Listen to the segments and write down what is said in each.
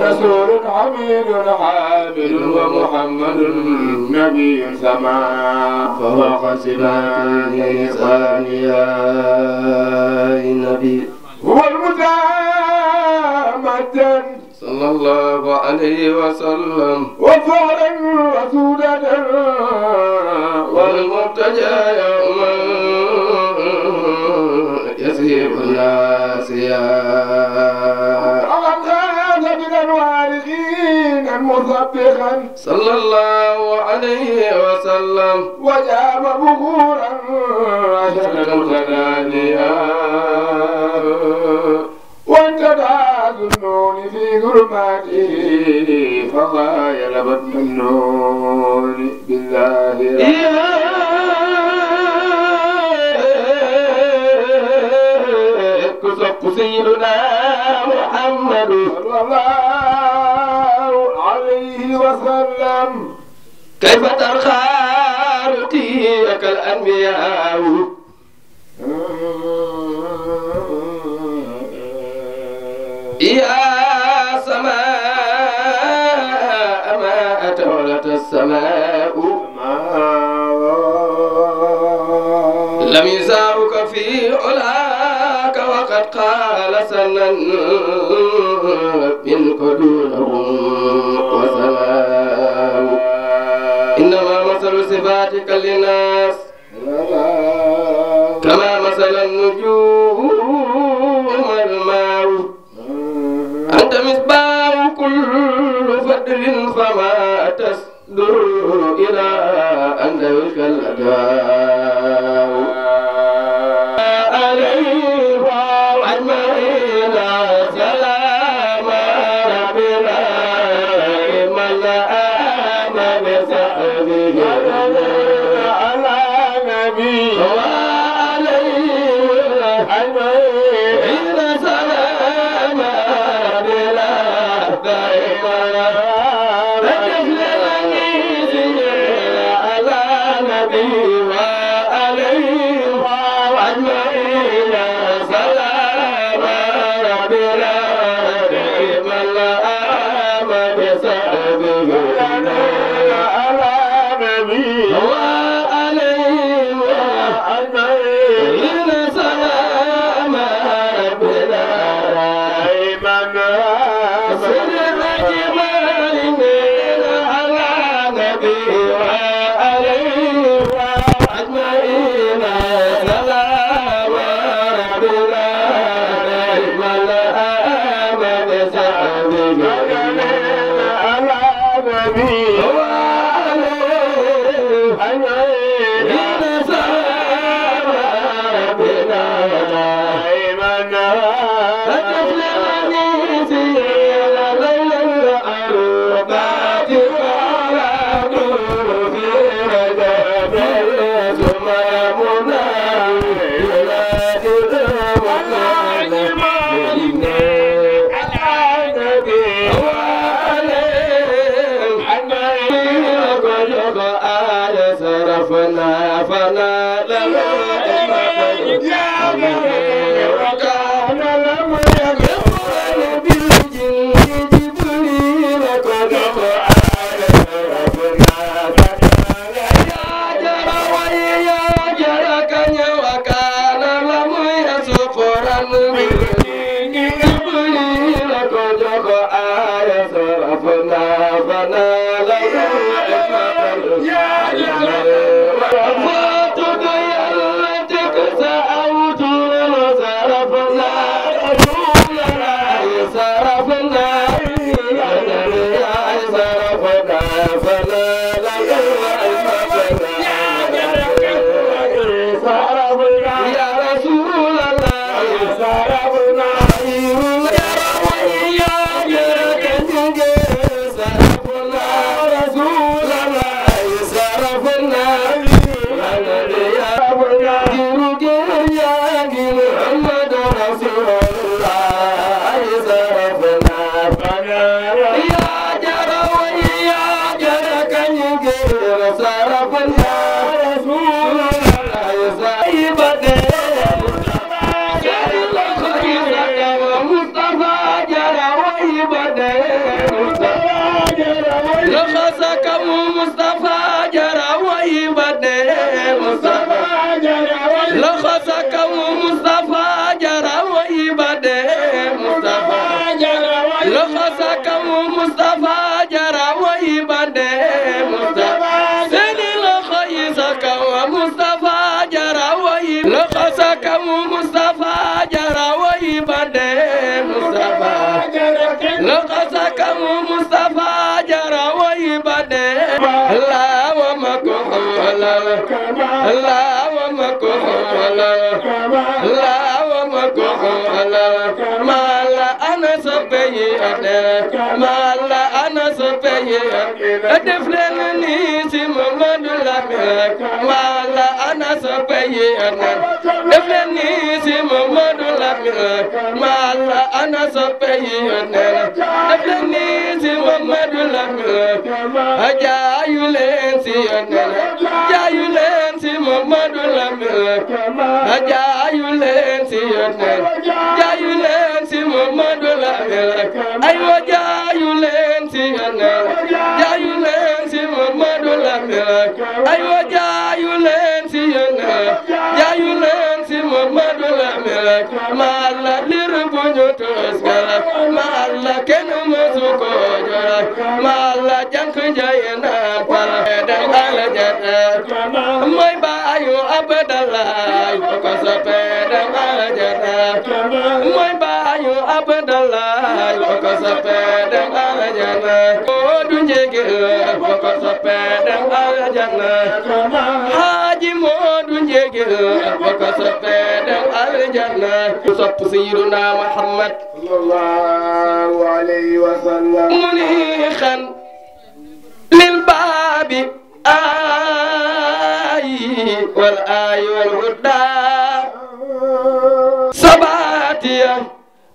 رسول حميد حامد ومحمد نبي سماء فوق سماء ثانيا النبي هو المتمدن صلى الله عليه وسلم وفعلا رسولا والمرتجى يوما يسيب الناس الوارثين مصبخا صلى الله عليه وسلم وجاب بخورا عشرة متنانيا وانتدى ذنون في ظلماته فغاير بطن النون بالله كسق سيدنا محمد صلى الله عليه وسلم كيف ترخى رقيك الأنبياء يا سماء ما أتولت السماء لم يزاوك في علاك وقد قال سنا منك دونهم وسماء إنما مثل صفاتك للناس كما مثل النجوم الماء أنت مصباح كل فضل فما تصدر إلى أن ذلك الأداء عليه وأجمعين سلام ربنا من آمن بصحبه على نبي وعليه أجمعين سلام ربنا دائما على نبي وعليه أجمعين سلام ربنا دائما آمن بصحبه على نبي وعليه أجمعين سلام ربنا دائما سلم أجمعين على نبي وعليه أجمعين سلام ربنا دائما آمن بصحبه على نبي وعليه أجمعين سلام ربنا دائما فتسلمني سير ليل الأربعة ولا نور في رجب ثم يمنى بلاد المؤمنين على نبي وعليه أجمعين قد آل صرفنا فنا لم وكان لم يكن بالجن جبريل قد آل صرفنا فنا يا جرى ويا جرى كن وكان لم يسقرا بالجن جبريل قد آل صرفنا فنا لم يا جرى وفاتك يلتك سأوت صرفنا صرفنا صرفنا فلا صرفنا يا رسول الله صرفنا يا صرفنا رسول الله صرفنا محمد رسول الله صرفنا يا جرى ويا جرى كن Mustafa jara way bade Mustafa jara way loxo sa kaw Mustafa jara way bade Mustafa jara way loxo sa kaw Mustafa jara way bade Mustafa seeni loxo yi sa kaw Mustafa jara way loxo sa kaw Mustafa jara way bade Mustafa loxo sa kaw Mustafa jara way bade Allah wa makola Allah wa makola Allah wa makola mala ana sabayi mala ana sabayi def leen ni si Mamadou Lamine mala ana sabayi def leen ni si Mamadou Lamine mala ana sabayi def leen ni si Mamadou Lamine jaayu leen si jaayu leen si Mamadou Lamine jaayu leen si jaayu leen si Mamadou Lamine ay wa jaayu leen si jaayu leen si Mamadou Lamine ay wa jaayu leen si jaayu leen si Mamadou Lamine mala lir bu ñu tos gala mala kenn mësu ko jora mala jank jayena pala da ala jata moy baayu Abdallah ko soppe da ala jata moy baayu Abdallah ko soppe da ala jata ko du njegel ko soppe da ala jata Haji Modu njegel ko soppe da ala jata sopp sayyiduna Muhammad sallallahu alayhi wa sallam munixan lil baabi آي والآي والهدى سباتيا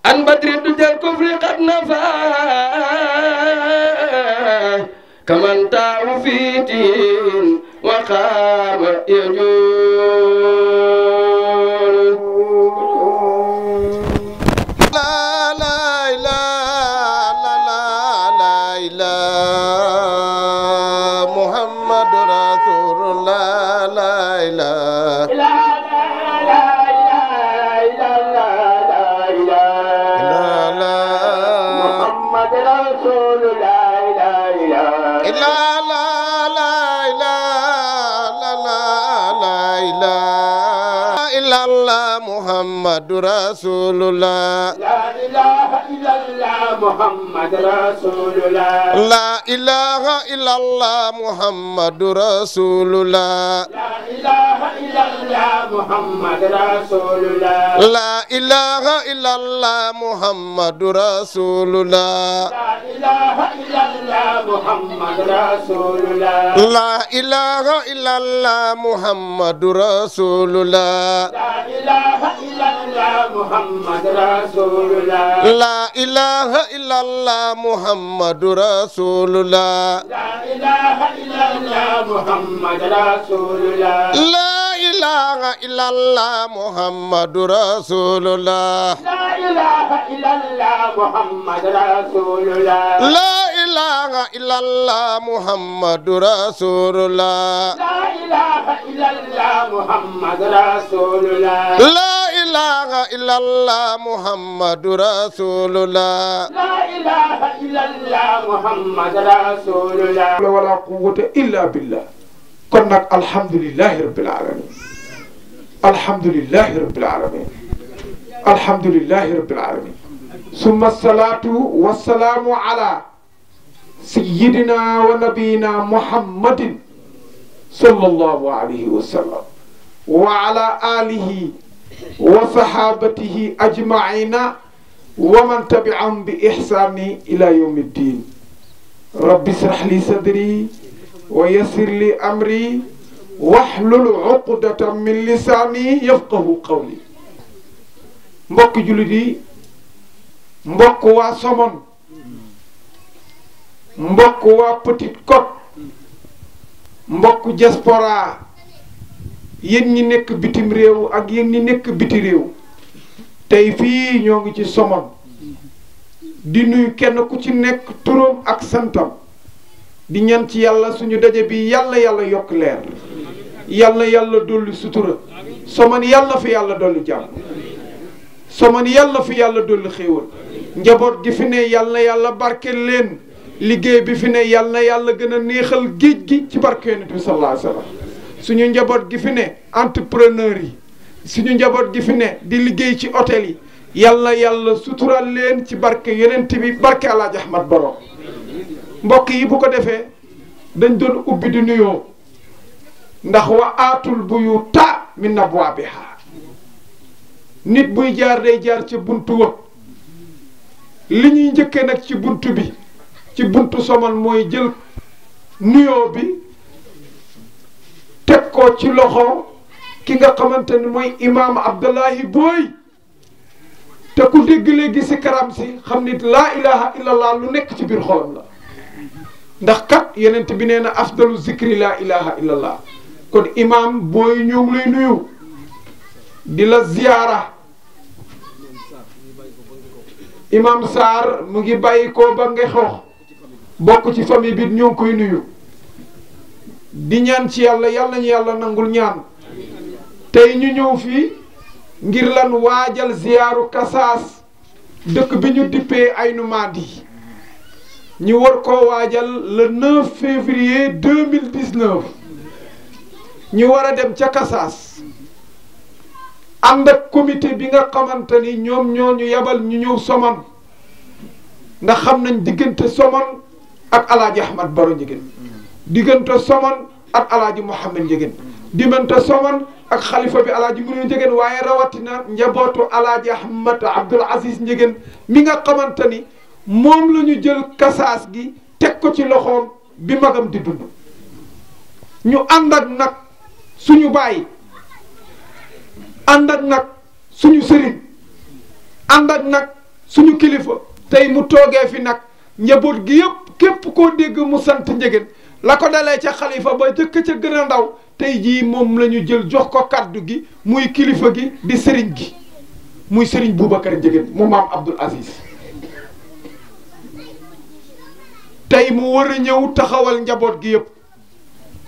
عن بدر الدجى الكفر قد نفى كمن تاو في دين وقام يجول لا لا لا لا لا لا محمد رسول الله لا إله محمد رسول الله لا إله لا لا لا لا لا لا إلا الله محمد رسول الله لا إله إلا الله محمد رسول الله لا إله إلا الله محمد رسول الله لا إله إلا الله محمد رسول الله لا إله إلا الله محمد رسول الله لا إله إلا الله محمد رسول الله لا إله إلا الله محمد رسول الله لا إله إلا الله محمد رسول الله لا إله إلا الله محمد رسول الله لا إله إلا الله محمد رسول الله لا إله إلا الله محمد رسول الله لا إله إلا الله محمد رسول الله لا إله إلا الله محمد رسول الله لا إله إلا الله محمد رسول الله لا إله إلا الله محمد رسول الله لا إله إلا الله محمد رسول الله ولا قوة إلا بالله كنا الحمد لله رب العالمين الحمد لله رب العالمين الحمد لله رب العالمين ثم الصلاة والسلام على سيدنا ونبينا محمد صلى الله عليه وسلم وعلى آله وصحابته أجمعين ومن تبعهم بإحسان إلى يوم الدين رب اشرح لي صدري ويسر لي أمري واحلل عقدة من لساني يفقه قولي mbokk jullit yi mbokk waa Somone mbokk waa Petite Côte mbokk diaspora yéen ñi nekk bitim réew ak yéen ñi nekk biti réew tey fii ñoo ngi ci Somone di nuyu kenn ku ci nekk turam ak santam di ñaan ci yàlla suñu daje bi yàlla yàlla yokk leer yàlla yàlla dolli sutura Somone yàlla fi yàlla dolli jàmm Somone yàlla fi yàlla dolli xéewal njaboot gi fi ne yàlla yàlla barkeel leen liggéey bi fi ne yàlla yàlla gën a neexal géej gi ci barke Yonent bi sallallahu alayhi wa sallam suñu njaboot gi fi ne entrepreneur yi suñu njaboot gi fi ne di liggéey ci hôtel yi yàlla yàlla sutural leen ci barke Yonent bi barke Alaaji Ahmad Baro mbokk yi bu ko defee dañ doon ubbi di nuyoo ndax wa aatul buyuuta min abwaabiha nit buy jaar day jaar ca buntu wa li ñuy njëkkee nag ci buntu bi ci buntu Somone mooy jël nuyoo bi teg ko ci loxo ki nga xamante ni mooy imaam Abdullahi Boy te ku dégg léegi si karam si xam nit laa ilaha illallah lu nekk ci biir xolam la ndax kat Yonent bi nee na afdalu zikri laa ilaha illallah kon imaam Boy ñoo ngi lay nuyu di la ziyaara imaam Sarr mu ngi bàyyi ko ba nga xoox bokk ci famille bi ñoo ngi koy nuyu di ñaan ci yàlla yàlla ñu yàlla nangul ñaan tey ñu ñëw fii ngir lan waajal ziyaaru Kasaas dëkk bi ñu dippee Aynu Maadi ñu war koo waajal le 9 février 2019 ñu war a dem ca Kasaas ànd ak comité bi nga xamante ni ñoom ñoo ñu yabal ñu ñëw Somone ndax xam nañ diggante Somone ak Alaaji Ahmad Baro Ndiéguène diggante Somone ak Alaaji Mouhamed Ndiéguène diggante Somone ak xalifa bi Alaaji Munu Ndiéguène waaye rawatina njabootu Alaaji Ahmad Abdoul Aziz Ndiéguène mi nga xamante ni moom la ñu jël Kasaas gi teg ko ci loxoom bi magam di dund ñu ànd ak nag suñu baay ànd ak nag suñu sëriñ ànd ak nag suñu kilifa tey mu toogee fi nag njaboot gi yëpp képp koo dégg mu sant Ndiéguène la ko dalee ca xalifa ba jëkk ca gën a ndaw tey jii moom la ñu jël jox ko kaddu gi muy kilifa gi di sëriñ gi muy sëriñ Boubacar Ndiéguène mu maam Abdoul Aziz tey mu war a ñëw taxawal njaboot gi yëpp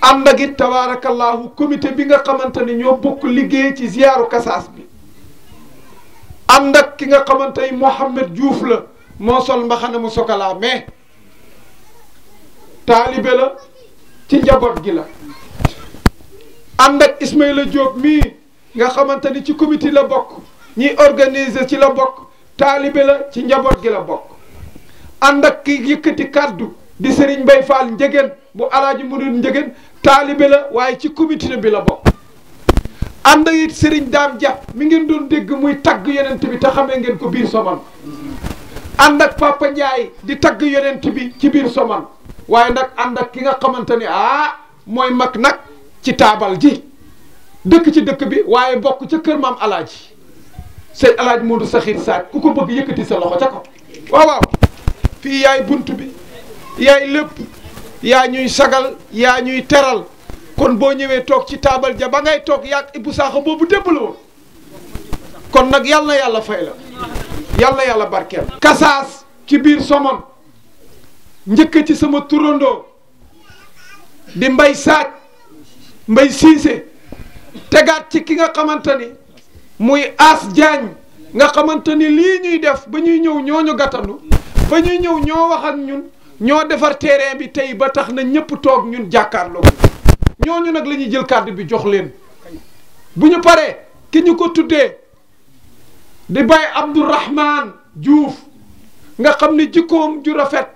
ànd ak it tabaarakallahu comité bi nga xamante ni ñoo bokk liggéey ci ziyaaru Kasaas bi ànd ak ki nga xamante ni Mohamed Diouf la moo sol mbaxana mu sokalaa mais taalibe la ci njaboot gi la ànd ak Ismaïla Diop mii nga xamante ni ci comité la bokk ñiy organiser ci la bokk taalibe la ci njaboot gi la bokk ànd ak ki yëkkati kàddu di Serigne Mbaye Fall Ndiéguène bu Alaaji Murid Ndiéguène taalibe la waaye ci comité bi la bokk ànd ak it Serigne Dame Dia mi ngeen doon dégg muy tagg Yonent bi te xamee ngeen ko biir Somone ànd ak Papa Ndiaye di tagg Yonent bi ci biir Somone waaye nag ànd ak ki nga xamante ni mooy mag nag ci taabal ji dëkk ci dëkk bi waaye bokk ca kër maam Alaaji sëñ Alaaji Modou Sakhir Saaj ku ko bëgg yëkkati sa loxo ca ko waaw waaw fii yaay bunt bi yaay lépp yaa ñuy sagal yaa ñuy teral kon boo ñëwee toog ci taabal ja ba ngay toog yaag Ibou Sakho boobu débb la woon kon nag yal na yàlla fay la yal na yàlla barkeel Kasaas ci biir Somone njëkk ci sama turandoo di Mbay Saaj Mbay Siise tegaat ci ki nga xamante ni muy As Jaañ nga xamante ni lii ñuy def ba ñuy ñëw ñoo ñu gàttandu ba ñuy ñëw ñoo wax ak ñun ñoo defar terrain bi tey ba tax na ñëpp toog ñun jàkkaarloo ñooñu nag la ñuy jël kàddu bi jox leen bu ñu paree ki ñu ko tuddee di Baye Abdourahman Diouf nga xam ni jikkoom ju rafet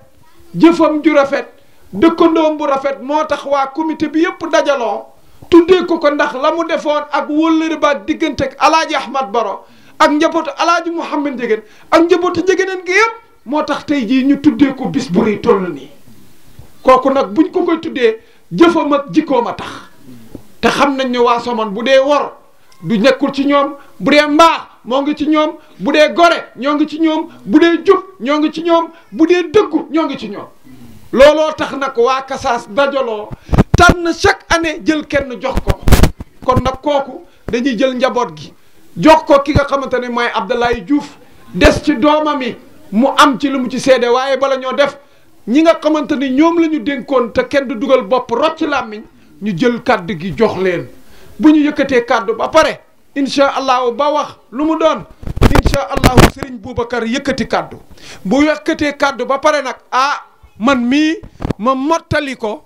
jëfam ju rafet dëkkandoom bu rafet moo tax waa comité bi yëpp dajaloo tuddee ko ndax la mu defoon ak wóllëre ba diggante ak Alaaji Ahmad Baro ak njabootu Alaaji Mouhamed Ndiéguène ak njabootu Ndiéguèneen gi yëpp moo tax tey jii ñu tuddee ko bis bu rëy toll nii kooku nag buñ ko koy tuddee jëfam ak jikkoom a tax te xam nañ ne waa Somone bu dee wor du nekkul ci ñoom bu dee mbaax moo ngi ci ñoom bu dee gore ñoo ngi ci ñoom bu dee jub ñoo ngi ci ñoom bu dee dëggu ñoo ngi ci ñoom looloo tax nag waa Kasaas dajaloo tànn chaque année jël kenn jox ko kon nag kooku dañuy jël njaboot gi jox ko ki nga xamante ne mooy Abdoulaye Diouf des ci doomam yi mu am ci lu mu ci seede waaye bala ñoo def ñi nga xamante ni ñoom la ñu dénkoon te kenn du dugal bopp rocc làmmiñ ñu jël kàddu gi jox leen bu ñu yëkkatee kàddu ba pare incha allahu ba wax lu mu doon incha allahu Serigne Boubacar yëkkati kàddu bu yëkkatee kàddu ba pare nag man mii ma mottali ko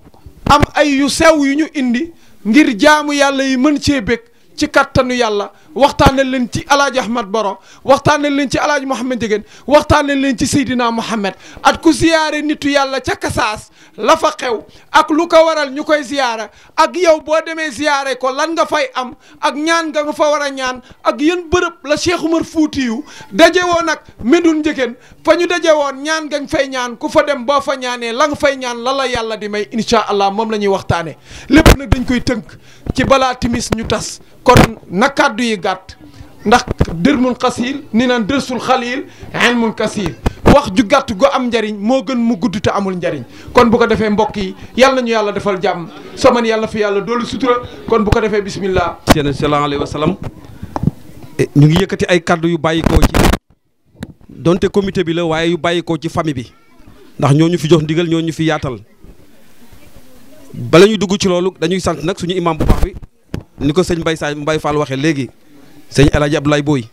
am ay yu sew yu ñu indi ngir jaamu yàlla yi mën cee bég ci kattanu yàlla waxtaanal leen ci alaaji Ahmad Baro waxtaanal leen ci alaaji Mouhamed Ndiéguène waxtaanal leen ci Seydina Mouhamed at ku ziyaare nitu yàlla ca Kasaas la fa xew ak lu ko waral ñu koy ziyaara ak yow boo demee ziyaare ko lan nga fay am ak ñaan nga fa war a ñaan ak yéen bërëb la Cheikh Umar Fuutiyu daje woon ak Médoune Ndiéguène fa ñu daje woon ñaan nga fay ñaan ku fa dem boo fa ñaanee la nga fay ñaan la yàlla di may incha allah moom la ñuy waxtaanee lépp nag dañ koy tënk ci balaa timis ñu tas kon na kàddu yi gàtt ndax dërmun xasiil ni naan dërsul xaliil ilmun kasiir wax ju gàtt go am njariñ moo gën mu gudd te amul njariñ kon bu ko defee mbokk yi yàlla ñu yàlla defal jàmm saman yàlla fi yàlla doolu sutura kon bu ko defee bismillah sallallahu alayhi wa sallam ñu ngi yëkkati ay kàddu yu bàyyikoo ci donte comité bi la waaye yu bàyyikoo ci famille bi ndax ñoo ñu fi jox ndigal ñoo ñu fi yaatal bala ñu dugg ci loolu dañuy sant nag suñu imam bu baax bi ni ko sëñ Mbaye Fall waxee léegi sëñ El Hadj Abdoulaye Boy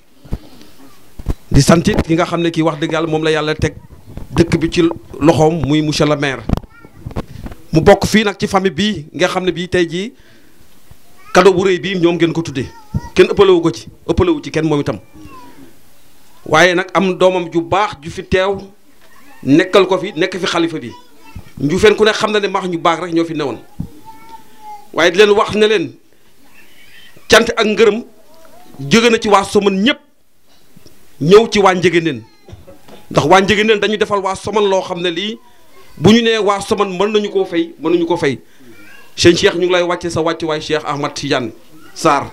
di santit ki nga xam ne kii wax dëgg yàlla moom la yàlla teg dëkk bi ci loxoom muy monsieur le maire mu bokk fii nag ci famille bii nga xam ne bii tey jii cadeau bu rëy bii ñoom ngeen ko tuddee kenn ëppalewu ko ci ëppalewu ci kenn moom itam waaye nag am doomam ju baax ju fi teew nekkal ko fi nekk fi xalifa bi Njuufeen ku ne xam na ne maax ñu baax rek ñoo fi newoon waaye di leen wax ne leen cant ak ngërëm jóge na ci waa Somone ñëpp ñëw ci waa Njëgëneen ndax waa Njëgëneen dañu defal waa Somone loo xam ne lii bu ñu nee waa Somone mën nañu koo fay mënuñu ko fay sëñ Cheikh ñu ngi lay wàcce sa wàccuwaay Cheikh Ahmad Tidiane Sarr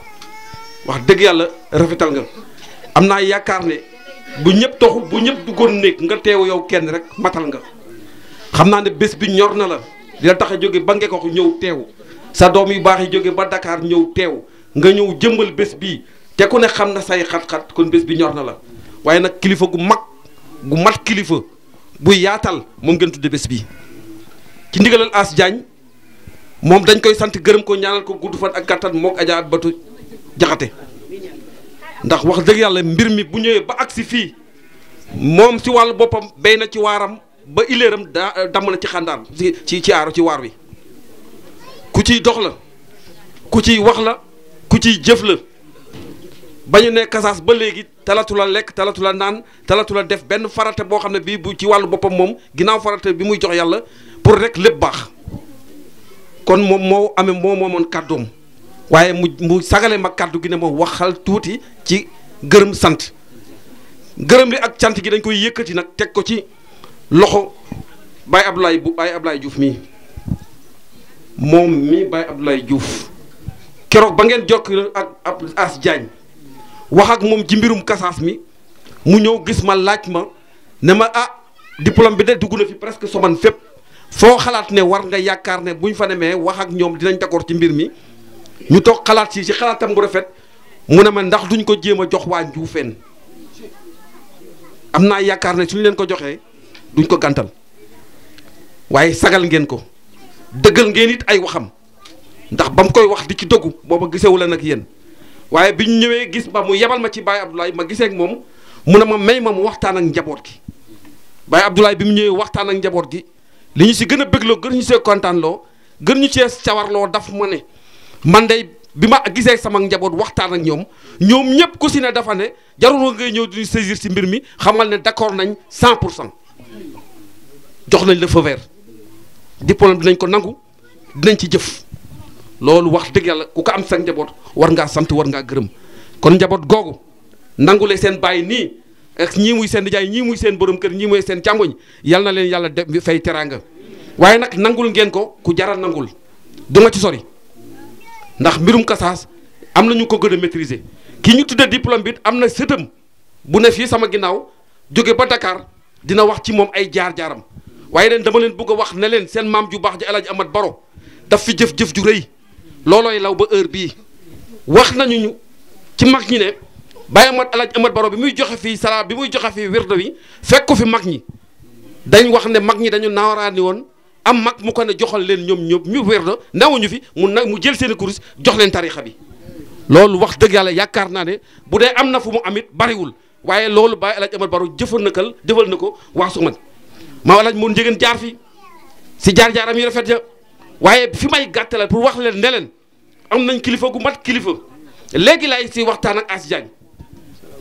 wax dëgg yàlla rafetal nga am naa yaakaar ne bu ñëpp toxu bu ñëpp duggoon néeg nga teew yow kenn rek matal nga xam naa ne bés bi ñor na la di la tax a jóge ba Ngeko ñëw teew sa doom yu baax yi jóge ba Dakar ñëw teew nga ñëw jëmbal bés bii te ku ne xam na say xat-xat kon bés bi ñor na la waaye nag kilifa gu mag gu mat kilifa buy yaatal moom ngeen tudde bés bii ci ndigalal As Diagne moom dañ koy sant gërëm ko ñaanal ko gudd fan ak kattan mook Adja at Batu Jaxate ndax wax dëgg yàlla mbir mi bu ñëwee ba agsi fii moom ci wàllu boppam béy na ci waaram ba ileeram damm na ci xàndaar ci aaru ci waar wi ku ciy dox la ku ciy wax la ku ciy jëf la ba ñu ne Kasaas ba léegi talatu la lekk talatu la naan talatu la def benn farate boo xam ne bii bu ci wàllu boppam moom ginnaaw farate bi muy jox yàlla pour rek lépp baax kon moom moo amee moo moomoon kàddoom waaye mu sagale ma kàddu gi ne ma waxal tuuti ci gërëm sant gërëm li ak cant gi dañ koy yëkkati nag teg ko ci loxo Baye Abdoulaye Diouf mii moom mii Baye Abdoulaye Diouf keroog ba ngeen jokk ak As Diagne wax ak moom ci mbirum Kasaas mi mu ñëw gis ma laaj ma ne ma diplôme bi de dugg na fi presque Somone fépp foo xalaat ne war nga yaakaar ne buñ fa demee wax ak ñoom dinañ d'accord ci mbir mi ñu toog xalaat ci xalaatam bu rafet mu ne ma ndax duñ ko jéem a jox waa Njuufeen am naa yaakaar ne suñ leen ko joxee duñ ko gàntal waaye sagal ngeen ko dëggal ngeen it ay waxam ndax ba mu koy wax di ci doggu booba gisewu leen ak yéen waaye bi ñu ñëwee gis ba mu yebal ma ci Baye Abdoulaye ma gisee ak moom mu ne ma may ma mu waxtaan ak njaboot gi Baye Abdoulaye bi mu ñëwee waxtaan ak njaboot gi li ñu si gën a bégloo gën ñu see kontaan loo gën ñu see sawarloo daf ma ne man day bi ma gisee sama njaboot waxtaan ak ñoom ñëpp ku si ne dafa ne jarul ngay ñëw di saisir si mbir mi xamal ne d'accord nañ 100% jox nañ le feu vert diplôme dinañ ko nangu dinañ ci jëf loolu wax dëgg yàlla ku ko am sa njaboot war ngaa sant war ngaa gërëm kon njaboot googu nangule seen bàyyi nii ak ñii muy seen nijaay ñii muy seen borom kër ñii muy seen càmmoñ yal na leen yàlla def fay teraanga waaye nag nangul ngeen ko ku jaral nangul du ma ci sori ndax mbirum Kasaas am na ñu ko gën a maîtriser kii ñu tuddee diplôme bi am na sëtam bu ne fii sama ginnaaw jóge ba Dakar dina wax ci moom ay jaar-jaaram waaye leen dama leen bëgg a wax ne leen seen maam ju baax ji El Hadj Ahmad Baro daf fi jëf-jëf ju rëy loolooy law ba heure bii wax nañu ñu ci mag ñi ne Baye El Hadj Ahmad Baro bi muy joxe fii sala bi muy joxe fii wirdo wi fekk ko fi mag ñi dañ wax ne mag ñi dañu naawaraani woon am mag mu ko ne joxal leen ñoom ñëpp ñu wér na newuñu fi mu jël seen kurus jox leen tarixa bi loolu wax dëgg yàlla yaakaar naa ne bu dee am na fu mu amit bariwul waaye loolu Baye El Hadj Amar Baro jëfal na ko waa su man maa El Hadj mun njëgeen jaar fi si jaar-jaaram yu rafet ja waaye fi may gàttalal pour wax leen ne leen am nañ kilifa gu mat kilifa léegi laay si waxtaan ak As Diagne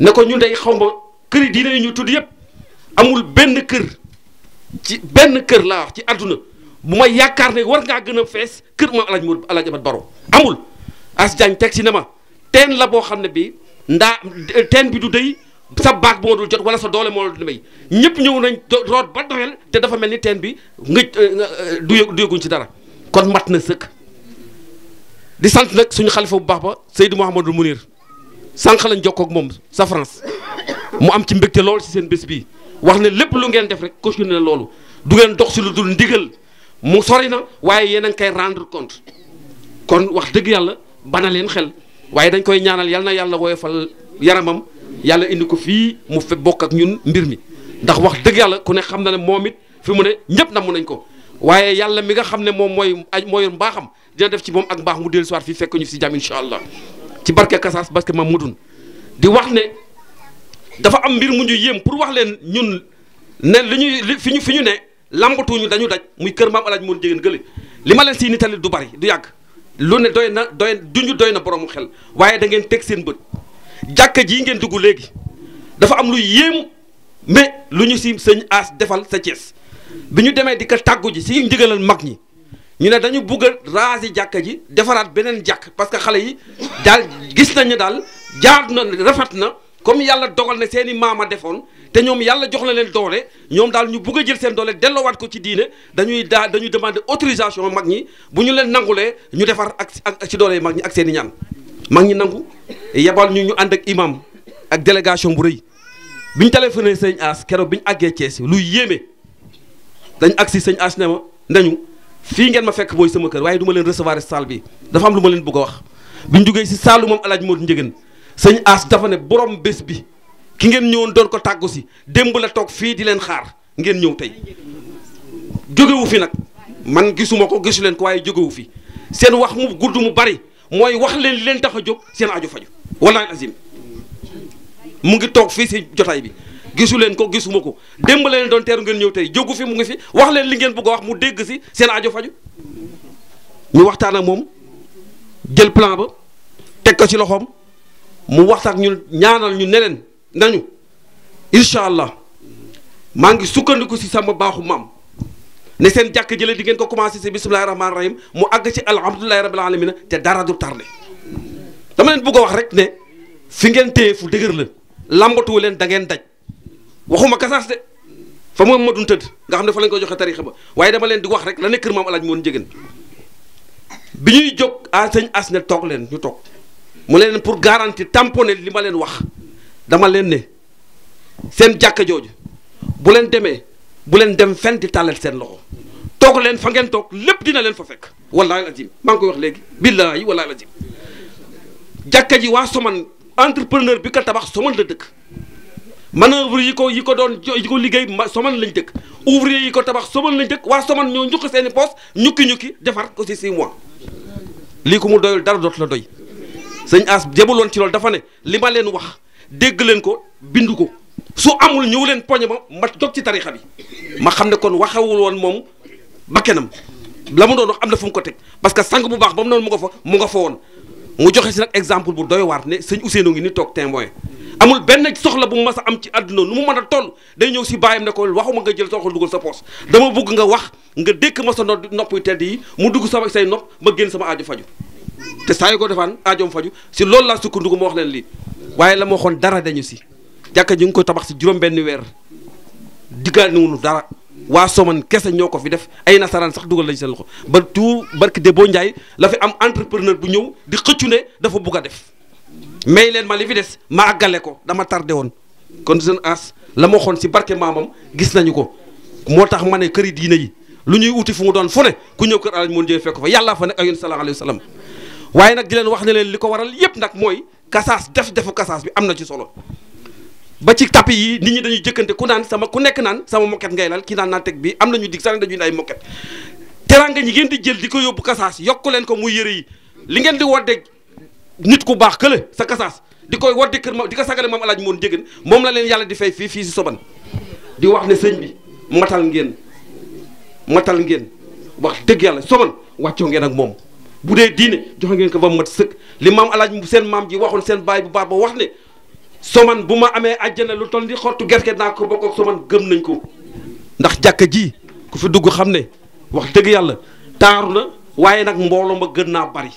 ne ko ñun day xaw ma kër yi diine yi ñu tudd yëpp amul benn kër laa wax ci àdduna bu ma yaakaar ne war ngaa gën a fees kër moom El Hadj Amar Baro amul. As Diagne teg si ne ma teen la boo xam ne bii teen bi du dëy sa baag moo dul jot wala sa doole moo dul may ñëpp ñëw nañ root ba doyal te dafa mel ni teen bi du yëguñ ci dara kon mat na sëkk. di sant nag suñu xalifa bu baax ba Seydou Mouhamadou Mounir sànq lañ jokkoo ak moom sa France mu am ci mbégte lool si seen bés bii wax ne lépp lu ngeen def rek cautionné na loolu du ngeen dox si lu dul ndigal mu sori na waaye yéen a ngi koy rendre compte kon wax dëgg yàlla bana leen xel waaye dañ koy ñaanal yal na yàlla woyofal yaramam yàlla indi ko fii mu fe bokk ak ñun mbir mi ndax wax dëgg yàlla ku ne xam na ne moom it fi mu ne ñëpp namm nañ ko waaye yàlla mi nga xam ne moom mooy mbaaxam dina def ci moom ak mbaax mu dellu soir fii fekk ñu si jàmm incha allah ci barke Kasaas parce que ma mudun di wax ne dafa am mbir mu ñu yéem pour wax leen ñun ne fi ñu ne lambatuñu dañu daj muy kër maam alaaj moon jigéen gële li ma leen si nitali du bari du yàgg lu ne doy na borom xel waaye da ngeen teg seen bët jàkka jii ngeen dugg léegi dafa am lu yéem mais lu ñu si sëñ As defal sa Thiès bi ñu demee di ko tàggu ji si ndigalal mag ñi ñu ne dañu bugg a raasi jàkka ji defaraat beneen jàkk parce que xale yi daal gis nañu daal jaar na rafet na comme yàlla dogal na seen i maama defoon te ñoom yàlla jox na leen doole ñoom daal ñu bugg a jël seen doole delloowaat ko ci diine dañuy demander autorisation mag ñi bu ñu leen nangulee ñu defar ak ci doole mag ñi ak seen i ñaan mag ñi nangu yebal ñu ànd ak imam ak délégation bu rëy bi ñu téléphoné sëñ As keroog bi ñu àggee Thiès lu yéeme dañ agsi sëñ As ne ma nañu fii ngeen ma fekk mooy sama kër waaye du ma leen recevoir salle bi dafa am lu ma leen bëgg a wax bi ñu jógee si saalu moom El Hadj Modou Ndiéguène sëñ As dafa ne borom bés bi ki ngeen ñëwoon doon ko tàggu si démb la toog fii di leen xaar ngeen ñëw tey jógewu fi nag man gisuma ko gisu leen ko waaye jógewu fi seen wax mu gudd mu bari mooy wax leen li leen tax a jóg seen aajo faju wallaahi azim mu ngi toog fii si jotaay bi gisu leen ko gisuma ko démb la leen doon teeru ngeen ñëw tey jógu fi mu ngi fi wax leen li ngeen bëgg a wax mu dégg si seen aajo faju ñu waxtaan ak moom jël plan ba teg ko ci loxoom mu waxtaan ñun ñaanal ñu neneen nañu incha allah maa ngi sukkandiku si sama baaxu maam ne seen jàkk jële di ngeen ko commencé si bisimilahi rahmaani rahim mu àgg ci alhamdulilahi rabil alamina te dara du tardé dama leen bëgg a wax rek ne fi ngeen téye fu dëgër la lambatuwu leen da ngeen daj waxuma Kasaas de fa moom ma dun tëdd nga xam ne fa lañ ko joxe tarixa ba waaye dama leen di wax rek la ne kër maam alaaj moon Ndiéguène bi ñuy jóg sëñ As ne toog leen ñu toog mu leen pour garantir tamponner li ma leen wax dama leen ne seen jàkka jooju bu leen demee bu leen dem fenn di tàllal seen loxo toog leen fa ngeen toog lépp dina leen fa fekk wallaahi azim maa ngi koy wax léegi billaahi wallaahi azim jàkka ji waa Soman entrepreneur bi ko tabax Soman la dëkk manœuvre yi ko liggéey Soman lañ dëkk ouvrier yi ko tabax Soman lañ dëkk waa Soman ñoo ñukki seen i poos ñukki defar ko si 6 mois lii ko mu doyul dara dootu la doy sëñ As jëbaloon ci loolu dafa ne li ma leen wax dégg leen ko bindu ko su amul ñëw leen poñe ma jóg ci tarixa bi ma xam ne kon waxewul woon moom bakkenam la mu doon wax am na fu mu ko teg parce que sang bu baax ba mu noonu mu nga fa woon mu joxe si nag exemple bu doy waar ne sëñ Ousseynou ngi ni toog témoin amul benn soxla bu mu mas a am ci àdduna nu mu mën a toll day ñëw si bàyyam ne ko waxuma nga jël soxla dugal sa poos dama bëgg nga wax nga dékk ma sa nopp yu tedd yi mu dugg sama say nopp ma génn sama aajo faju te saa yu ko defaan aajoom faju si loolu laa sukkandiku ma wax leen lii waaye la ma waxoon dara dañu si jàkka ji ngi koy tabax si juróom-benn weer diggaaniwunu dara waa Soman kese ñoo ko fi def ay nasaraan sax dugal lañ seen loxo ba tout barki de boo Ndiaye la fi am entrepreneur bu ñëw di xëccu ne dafa bugg a def may leen ma li fi des ma àggale ko dama tardé woon kon seen As la ma waxoon si barke maamam gis nañu ko moo tax ma ne këri diine yi lu ñuy uti fu mu doon fu ne ku ñëw kër alaaj moon jëe fekk fa yàllaa fa nekk ak yéen sallallahu alayhi wa sallam waaye nag di leen wax ne leen li ko waral yépp nag mooy Kasaas defu Kasaas bi am na ci solo ba ci tapis yi nit ñi dañuy jëkkante ku nekk naan sama moquette ngay lal kii naan naa teg bi am nañu dig sax dañuy ay moquette teranga ñi ngeen di jël di ko yóbbu kasaas yokku leen ko muy yëre yi li ngeen di wodde nit ku baax kële sa kasaas di koy wodde kër ma di ko sagale moom alaaj moon jégén moom la leen yàlla di fay fii si Soban di wax ne sëñ bi matal ngeen wax dëgg yàlla Soban wàccoo ngeen ak moom bu dee diine joxe ngeen ko ba mat sëkk li maam alaaj seen maam ji waxoon seen baay bu baax ba wax ne Soman bu ma amee àjjana lu toll ni xottu gerte naa ko bokk ak Soman gëm nañ ko ndax jàkka ji ku fi dugg xam ne wax dëgg yàlla taaru na waaye nag mbooloo ma gën naa bari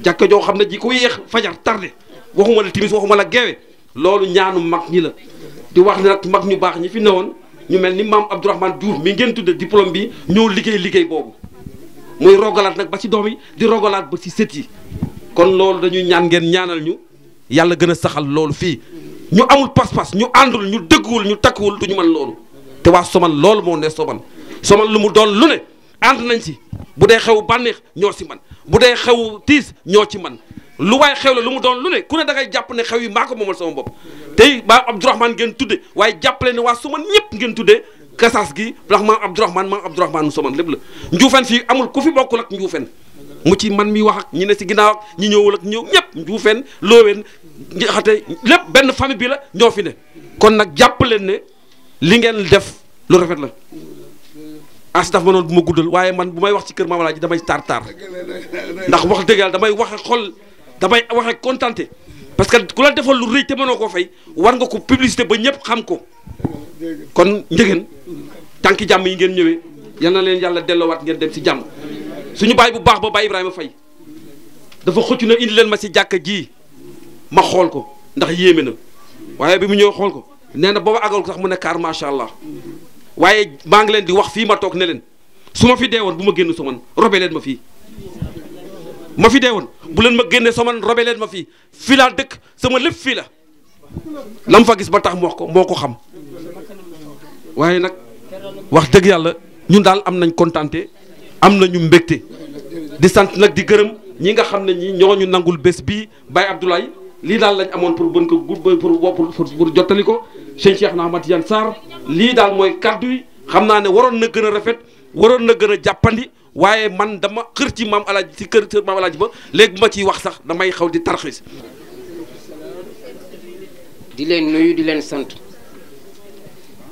jàkka joo xam ne ji ku yéex fajar tardé waxuma la timis waxuma la geewe loolu ñaanu mag ñi la di wax ne nag mag ñu baax ñi fi newoon ñu mel ni maam Abdourahmane Diouf mi ngeen tudde diplôme bi ñëw liggéey boobu muy rogalaat nag ba ci doom yi di rogalaat ba ci sët yi kon loolu dañuy ñaan ngeen ñaanal ñu yàlla gën a saxal loolu fii ñu amul pas-pas ñu àndul ñu dëgguwul ñu takkuwul du ñu mën loolu te waa Soman loolu moo ne Soman lu mu doon lu ne ànd nañ ci bu dee xew bànneex ñoo ci man bu dee xew tiis ñoo ci man lu waaye xew la lu mu doon lu ne ku ne da ngay jàpp ne xew yi maa ko moomal sama bopp tey maam Abdourahmane ngeen tudde waaye jàppale ne waa Soman ñëpp ngeen tudde kasaas gi ndax maam Abdourahmane Soman lépp la njuufeen fii amul ku fi bokkul ak njuufeen mu ci man mi wax ak ñi ne si ginnaaw ak ñi ñëwul ak ñëw ñëpp njuufeen looween xate lépp benn famille bi la ñoo fi ne kon nag jàpp leen ne li ngeen def lu rafet la as daf ma noonu bu ma guddal waaye man bu may wax ci kër Maam Alaaji damay tar ndax wax dëgg yàlla damay waxe xol damay waxe contenté parce que ku la defal lu rëy te mënoo koo fay war nga ko publicité ba ñëpp xam ko kon njëgeen tànki jàmm yi ngeen ñëwee yal na leen yàlla delloowaat ngeen dem si jàmm suñu baay bu baax ba Baay Ibrahima Faye dafa xëccu na indi leen ma si jàkka ji ma xool ko ndax yéeme na waaye bi mu ñëw xool ko nee na booba agal ko sax mu ne kaar macha allah waaye maa ngi leen di wax fii ma toog ne leen su ma fi dee woon bu ma génn Soman robe leen ma fii ma fi dee woon bu leen ma génnee Soman robe leen ma fii fii laa dëkk sama lépp fii la lam fa gis ba tax moo ko xam waaye nag wax dëgg yàlla ñun daal am nañ kontaante am nañu mbégte di sant nag di gërëm ñi nga xam ne ñi ñooñu nangul bés bii Baye Abdoulaye lii daal lañ amoon pour bën ko pour jottali ko Cheikh Ahmad Tidiane Sarr lii daal mooy kaddu yi xam naa ne waroon na gën a rafet waroon na gën a jàppandi waaye man dama xër ci maam Alaaji ci kër maam Alaaji ba léegi bu ma ciy wax sax damay xaw di tarxis di leen nuyu di leen sant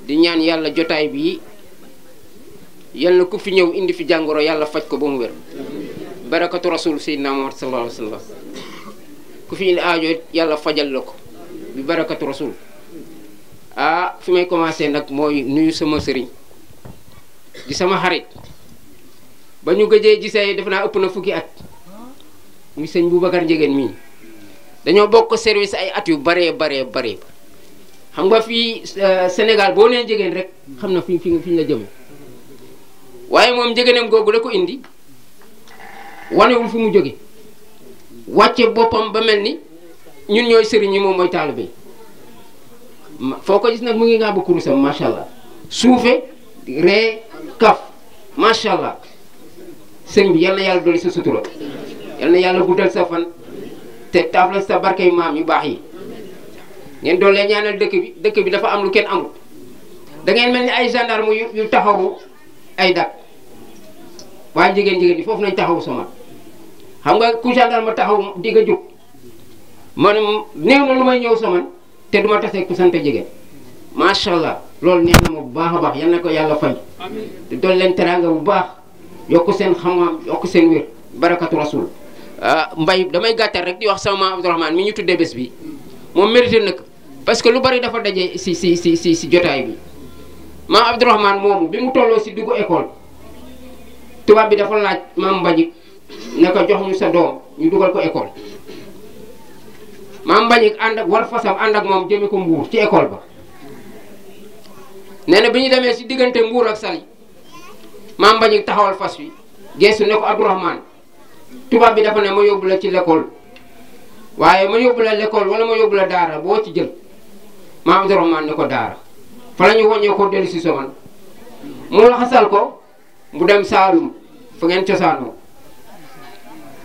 di ñaan yàlla jotaay bi yal na ku fi ñëw indi fi jàngoro yàlla faj ko ba mu wér barakatu rasul sayyidina Muhammad sallallahu alayhi wa sallam ku fi indi aajo yàlla fajal la ko bi barakatu rasul fi may commencé nag mooy nuyu sama sëriñ di sama xarit ba ñu gëjee gisee def naa ëpp na fukki at muy sëñ Boubacar Ndiéguène mii dañoo bokk service ay at yu bare xam nga fii Sénégal boo nee Ndiéguène rek xam na fi ñu la jëme waaye moom Ndiéguèneem googu la ko indi wanewul fi mu jóge wàcce boppam ba mel ni ñun ñooy sëriñ ñi moom mooy taalibe foo ko gis nag mu ngi ngaa ba kurusam macha allah suufe ree kaf macha allah sëñ bi yal na yàlla dolli sa sutura yal na yàlla guddal sa fan te taaf la sa barkey maam yu baax yi ngeen doole ñaanal dëkk bi dafa am lu kenn amul da ngeen mel ni ay gendarme yu taxawu ay dak waaye njigéen yi foofu nañ taxawu Soman xam nga ku gendarme taxaw di nga jóg man néew na lu may ñëw Soman te duma tase ku sant Ndiéguène macha allah loolu neex na ma bu baax a baax yal na ko yàlla fay te dool leen teraanga bu baax yokk seen xam-xam yokk seen wér barakatu rasul mbay damay gàttal rek di wax sama maam Abdourahmane mi ñu tuddee bés bi moom mérité nag parce que lu bari dafa daje si jotaay bi maam Abdourahmane moomu bi mu tolloo si duggu école tubaab bi dafa laaj maam Mbagnick ne ko jox ñu sa doom ñu dugal ko école maam Mbagnick ànd ak war fasam ànd ak moom jëme ko Mbuur ci école ba nee na bi ñu demee si diggante Mbuur ak Saly maam Mbagnick taxawal fas wi geesu ne ko Abdourahmane tubaab bi dafa ne ma yóbbu la ci l'école waaye ma yóbbu la l'école wala ma yóbbu la daara boo ci jël maam Abdourahmane ne ko daara fa la ñu wàññee ko dellu si Soman mu laxasal ko mu dem Saalum fa ngeen cosaanoo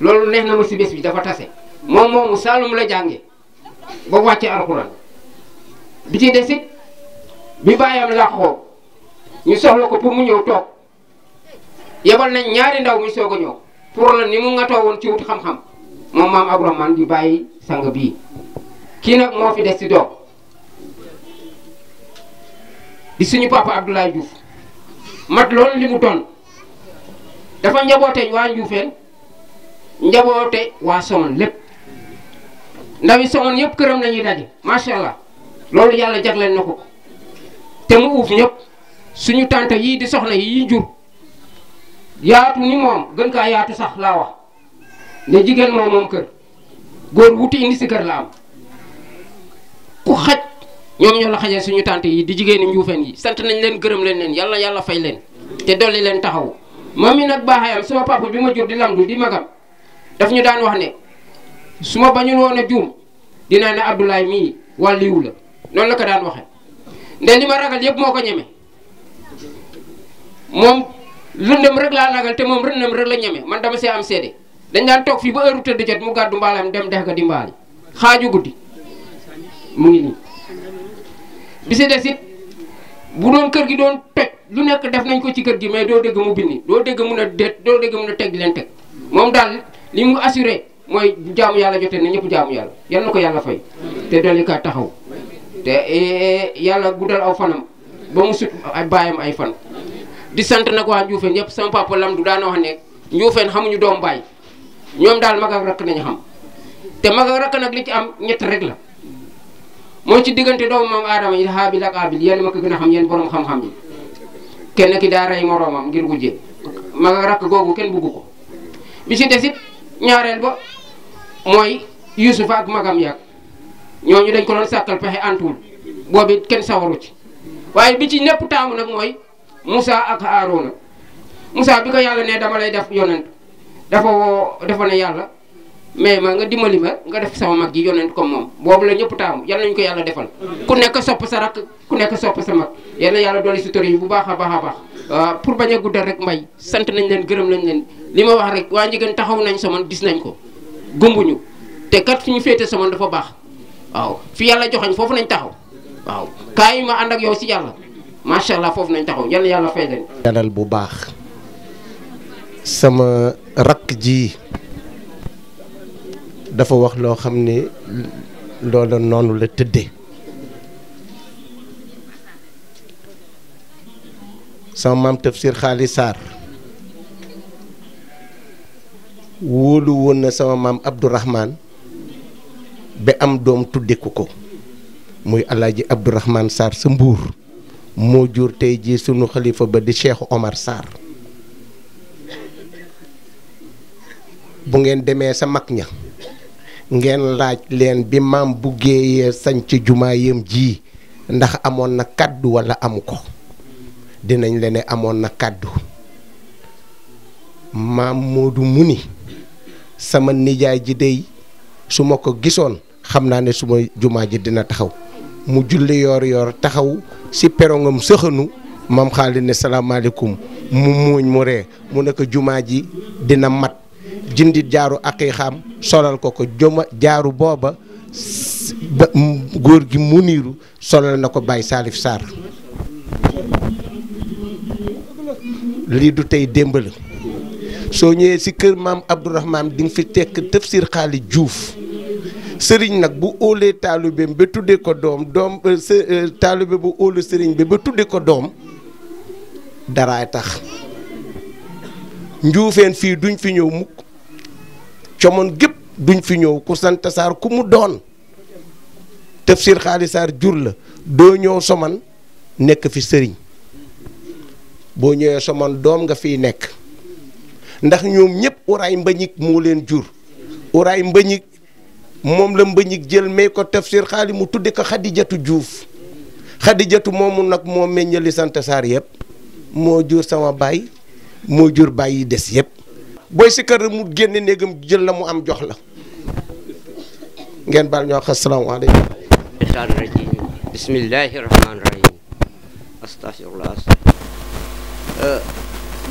loolu neex na ma si bés bi dafa tase moom moomu Saalum la jànge ba wàcce alxuraan bi ci desit bi bàyyam làqoo ñu soxla ko pour mu ñëw toog yebal nañ ñaari ndaw muy soog a ñëw pour la ni mu nga toogoon ci wut xam-xam moom maam Abdourahmane di bàyyi sang bii kii nag moo fi des ci doom di suñu papa Abdoulaye Diouf mat loolu li mu doon dafa njaboote waa Njuufeen njaboote waa Somone lépp ndawi Somone yëpp këram lañuy daje macha allah loolu yàlla jagleel na ko te mu uuf ñëpp suñu tante yii di soxna yi jur yaatu ni moom gën kaa yaatu sax laa wax ne jigéen moom kër góor wuti indi si kër la am ku xaj ñoom ñoo la xajee suñu tante yi di jigéeni Njuufeen yi sant nañ leen gërëm leen yàlla fay leen te dolli leen taxaw moom mi nag baaxayam sama papa bi ma jur di lamdu di magam daf ñu daan wax ne su ma bañul woon a juum dinaa ne Abdoulaye mii wàlliwu la noonu la ko daan waxe nde li ma ragal yëpp moo ko ñeme moom lëndëm rek laa ragal te moom rëndëm rek la ñeme man dama see am seede dañ daan toog fii ba heure tëdd jot mu gàddu mbaalam dem dex ga di mbaali xaaju guddi mu ngi nii bi si des it bu doon kër gi doon toj lu nekk def nañ ko ci kër gi mais doo dégg mu bindi doo dégg mun a déet doo dégg mun a teg di leen teg moom daal li mu assuré mooy jaamu yàlla jotee na ñëpp jaamu yàlla yal na ko yàlla fay te dolli ka taxaw te yàlla guddal aw fanam ba mu sut ay baayam ay fan di sant nag waa Njuufeen yëpp sama papa Lamdu daana wax ne Njuufeen xamuñu doom baay ñoom daal mag ak rakk nañu xam te mag ak rakk nag li ci am ñett rek la mooy ci diggante doomu maam aadama yi Haabil ak Aabil yéen ma ko gën a xam yéen borom xam-xam yi kenn ki daa rey moroomam ngir wujjee mag ak rakk googu kenn bugg ko bi ci desit ñaareel ba mooy Yuusufa ak magam yàgg ñooñu dañ ko doon sàkkal pexe antuwul boobu kenn sawaru ci waaye bi ci ñëpp taamu nag mooy Moussa ak Haaruna Moussa bi ko yàlla ne dama lay def yonent dafa ne yàlla mais ma nga dimbali ma nga def sama mag ji yonent comme moom boobu la ñëpp taamu yal nañu ko yàlla defal ku nekk sopp sa rakk ku nekk sopp sa mag yal na yàlla dolli sutura yi bu baax a baax a baax pour bañ a guddal rek mbay sant nañ leen gërëm nañ leen li ma wax rek waa Njigéen taxaw nañ Somone gis nañ ko gumbuñu te kat fi ñu féete Somone dafa baax waaw fi yàlla joxañ foofu nañ taxaw waaw kaay ma ànd ak yow si yàlla macha allah foofu nañ taxaw yal na yàlla fay leen. dalal bu baax sama rakk ji dafa wax loo xam ne loolu noonu la tëddee sama maam Tafsir Xaali Sarr wóolu woon na sama maam Abdourahmane ba am doom tuddeku ko muy alaaji Abdourahmane Sarr sa Mbuur moo jur tey jii sunu xalifa ba di Cheikh Omar Sarr bu ngeen demee sa mag ña ngeen laaj leen bi maam bu géeyee sañ ci jumaayam ji ndax amoon na kàddu walla amu ko dinañ leen ne amoon na kàddu maam Moodu mu ni sama nijaay ji dey su ma ko gisoon xam naa ne suma jumaa ji dina taxaw mu julli yoor taxaw si perongam sëxanu maam Xaali ne salaamaaleykum mu muuñ mu ree mu ne ko jumaa ji dina mat jëndi jaaru aqiixaam solal ko jaaru booba ba góor gi Muniiru solal na ko Baye Salif Sarr lii du tey démb la soo ñëwee si kër maam Abdourahmane di nga fi tekk Tafsir Xaali Juuf sëriñ nag bu óolee taalibeem ba tudde ko doom taalibe bu óolu sëriñ bi ba tudde ko doom daraay tax Njuufeen fii duñ fi ñëw mukk Somone gépp duñ fi ñëw ku sant Sarr ku mu doon Tafsir Xaali Sarr jur la doo ñëw Somone nekk fi sëriñ boo ñëwee Somone doom nga fiy nekk ndax ñoom ñëpp Uraay Mbañik moo leen jur Uraay Mbañik moom la Mbañik jël may ko Tafsir Xaali mu tudde ko Xadijatu Juuf Xadijatu moomu nag moo meññali sant Sarr yëpp moo jur sama baay moo jur baay yi des yëpp booy si kër mu génne néegam jël la mu am jox la ngeen baal ñoo wax asalaamaaleykum. shaytaan rajim bismillahi rahmaani rahim astafirullah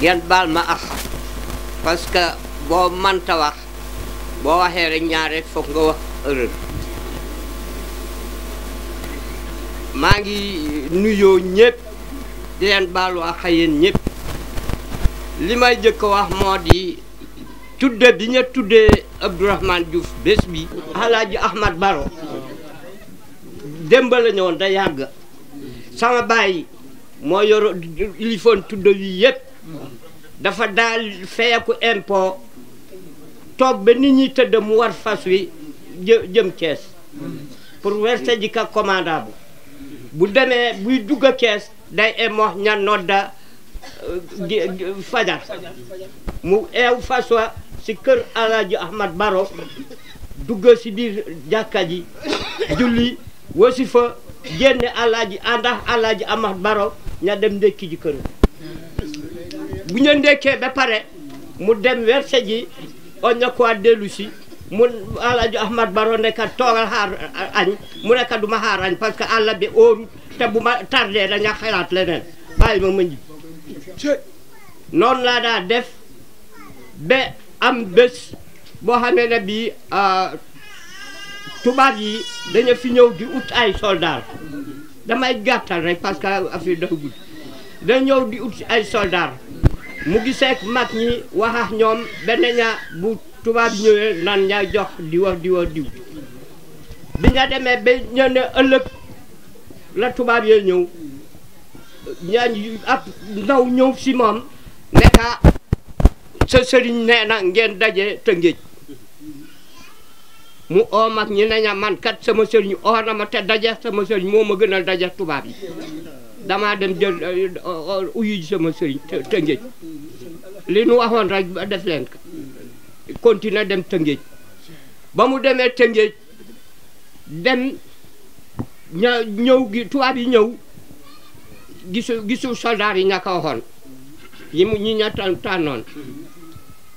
ngeen baal ma ak parce que boo mënta wax boo waxee rek ñaar rek foog nga wax erreur maa ngi nuyoo ñëpp di leen baalu ak yéen ñëpp li may jëkk wax moo di tudde bi ñu tuddee Abdourahmane Diouf bés bi Alaaji Ahmad Baro démb la ñëwoon da yàgg sama baay moo yor ilifoon tudde yi yëpp dafa daal feyeku impôt toog ba nit ñi tëdd mu war fas wi jëm Thiès pour werse ji ka commandable bu demee buy dugg a Thiès day emox ña nodda fajar mu eew fas wa si kër Alaaji Ahmad Baro dugg si biir jàkka ji julli wasifa génne Alaaji àndax Alaaji Ahmad Baro ña dem ndekki ji kër bu ñu ndekkee ba pare mu dem werse ji o ña ko dellu si mu Alaaji Ahmad Baro nekka toogal xaar añ mu nekka duma xaar añ parce que àll bi óoru te bu ma tardé daña xalaat leneen bàyyi ma ñibbi noonu laa daa def ba am bés boo xamee ne bii tubaab yi dañu fi ñëw di ut ay soldat damay gàttal rek parce que affaire dafa gudd dañ ñëw di ut ay soldat mu giseek mag ñi wax ak ñoom benn ña bu tubaab yi ñëwee nan ña jox diw bi nga demee ba ñëw ne ëllëg la tubaab yee ñëw ñaan ab ndaw ñëw si moom nekka sa sëriñ nee na ngeen daje Tëngéej mu oo mag ñi ne ña man kat sama sëriñ oo na ma te daje sama sëriñ moo ma gënal daje tubaab yi damaa dem jël uyu sama sëriñ Tëngéej li nu waxoon rek ba def leen ko continuer dem Tëngéej ba mu demee Tëngéej dem ñëw gi tubaab yi ñëw gisu soldat yi ña ko waxoon yi mu ñi ña tànnoon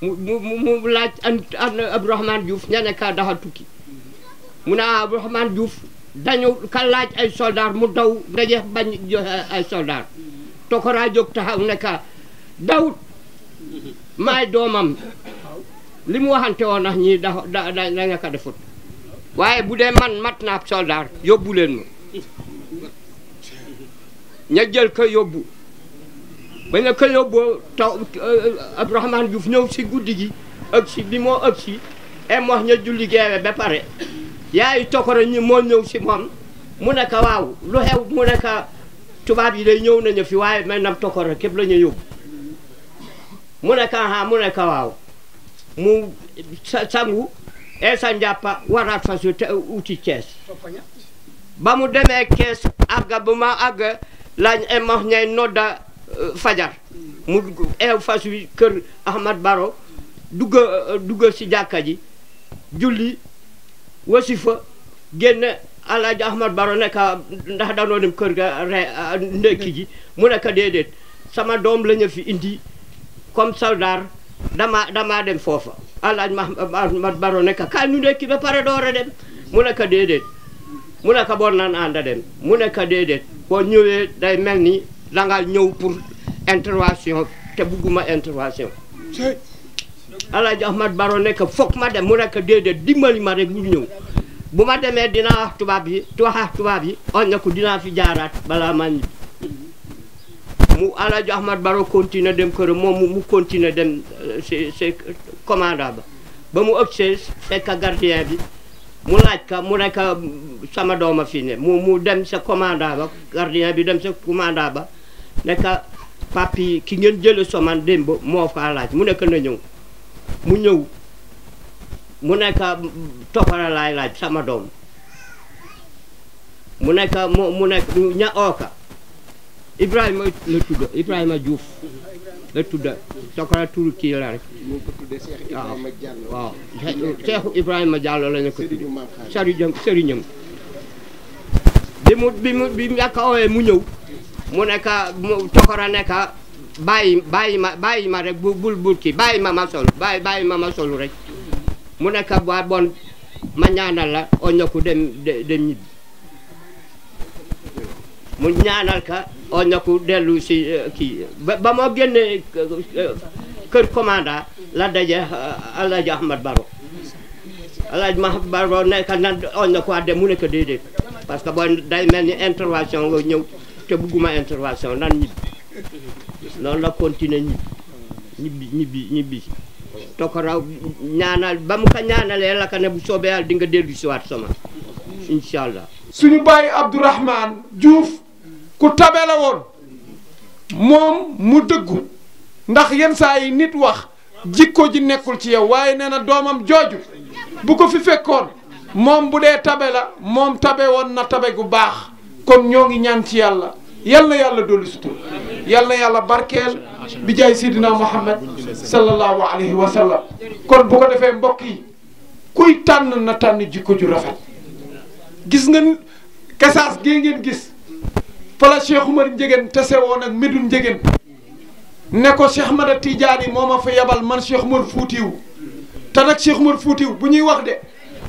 mu laaj an Abdourahmane Diouf ña ne ka daxa tukki mu ne Abdourahmane Diouf dañu ka laaj ay soldat mu daw ndaje bañ joxe ay soldat Tokora jóg taxaw ne ka Dawut maay doomam li mu waxante woon ndax ñii da nga ko defut waaye bu dee man mat naa soldat yóbbu leen ma ña jël ko yóbbu ba nga ko yóbboo taw Abdourahmane Diouf ñëw si guddi gi ëgg si bi moo ëgg si em wax ña julli geewe ba pare yaayu Tokora ñi moo ñëw si moom mu ne ko waaw lu xew mu ne ko tubaab yi day ñëw nañu fi waaye may nam Tokora képp la ñu yóbbu mu ne ko aha mu ne ko waaw mu sangu sa njàppa waraat fas yu te uti Thiès ba mu demee Thiès àgga bu ma àgg lañ emox ñay nodda fajar mu eew fas wi kër Ahmad Baro dugga si jàkka ji julli wasifa génn Alaaji Ahmad Baro nekka ndax danoo dem kër ga ndekki ji mu nekka déedéet sama doom la ñu fi indi comme soldat dama dem foofa Alaaji Ahmad Baro nekka kaay nu ndekki ba pare door a dem mu nekka déedéet mu nekka boon naan ànda dem mu nekka déedéet boo ñëwee day mel ni danga ñëw pour intervention te bugguma intervention Alaaji Ahmad Baro nekk foog ma dem mu nekk déedéet dimbali ma rek bu ñëw bu ma demee dinaa wax tubaab yi on na ko dinaa fi jaaraat balaa ma ñibbi mu Alaaji Ahmad Baro continuer dem këram moom mu continuer dem si commandant ba mu ëgsee fekk gardien bi mu laaj ka mu nekk sama dooma fi ne mu dem sa commandant ba gardien bi dem sa commandant ba nekk papi ki ngeen jële soman démb moo fa laaj mu nekk na ñëw mu ñëw mu nekk Tokora laay laaj sama doom mu nekk ña ooka Ibrahima la tudda Ibrahima Diouf la tudda Tokora turu kii la rek waaw Seexu Ibrahima Diallo la ñu ko tudd sëriñam bi mu yàkk oowee mu ñëw mu nekk Tokora nekk bàyyi ma rek bul kii bàyyi ma sol bàyyi ma solu rek mu nekk waa bon ma ñaanal la o ñaku dem ñibbi mu ñaanal ka o ñaku dellu si kii ba moo génne kër commandant la daje Alaaji Ahmad Baro nekk na o ñaku dem mu nekk déedéet parce que boo day mel ni intervention nga ñëw te bugguma intervention nan ñibbi noonu la continuer ñibbi to ko raw ñaanal ba mu ko ñaanalee la ka ne bu soobee yàlla di nga dellu si waat sama incha allah. suñu bàyyi Abdourahmane Diouf ku tabe la woon moom mu dëggu ndax yenn saa yi nit wax jikko ji nekkul ci yow waaye nee na doomam jooju bu ko fi fekkoon moom bu dee tabe la moom tabe woon na tabe gu baax kon ñoo ngi ñaan ci yàlla yal na yàlla dolli sutur yal na yàlla barkeel bi jaay Seydina Muhammad sallallahu alayhi wa sallam kon bu ko defee mbokk yi kuy tànn na tànn jikko ju rafet gis nga kasaas gee ngeen gis fala Cheikh Oumar Ndiéguène tase woon ak Médoune Ndiéguène ne ko Cheikh Ahmada Tidiane moo ma fa yebal man Cheikh Oumar Foutiou te nag Cheikh Oumar Foutiou bu ñuy wax de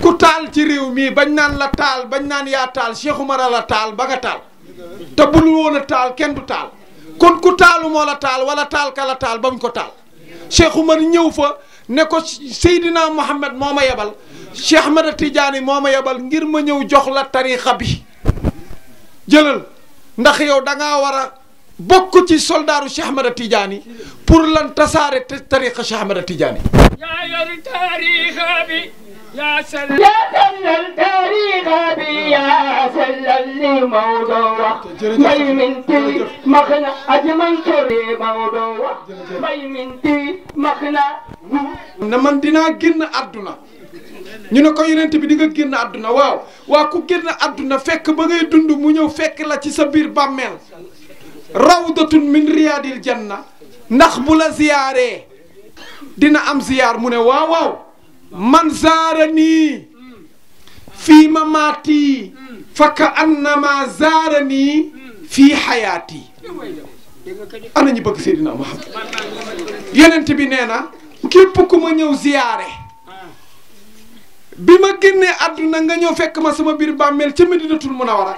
ku taal ci réew mii bañ naan la taal bañ naan yaa taal Cheikh Oumar a la taal ba nga taal te bul woon a taal kenn du taal kon ku taalu moo la taal wala taal ka la taal ba mu ko taal Cheikh Oumar ñëw fa ne ko Seydina Mohamed moo ma yebal Cheikh Ahmada Tidiane moo ma yebal ngir ma ñëw jox la tarixa bi jëlal ndax yow da ngaa war a bokk ci soldaaru Cheikh Ahmada Tidiane pour lan tasaare tariqa Cheikh Ahmada Tidiane. yaa yor tariqa bi yaa sellal tariqa bi yaa sellal li Maodo wax may min ti max na aji Mansour li Maodo wax may min ti max na man dinaa génn àdduna ñu ne ko yonent bi di nga génn àdduna waaw ku génn àdduna fekk ba ngay dund mu ñëw fekk la ci sa biir bàmmeel rawdatun min riyaadil janna ndax bu la ziyaaree dina am ziyaar mu ne waaw man zaara nii fii mamaati fa ka annama zaara nii fii xayaati ana ñu bëgg Seydina Muhammad yonent bi nee na képp ku ma ñëw ziyaare bi ma génnee àdduna nga ñëw fekk ma sama biir bàmmeel ca Medinatul Munawwara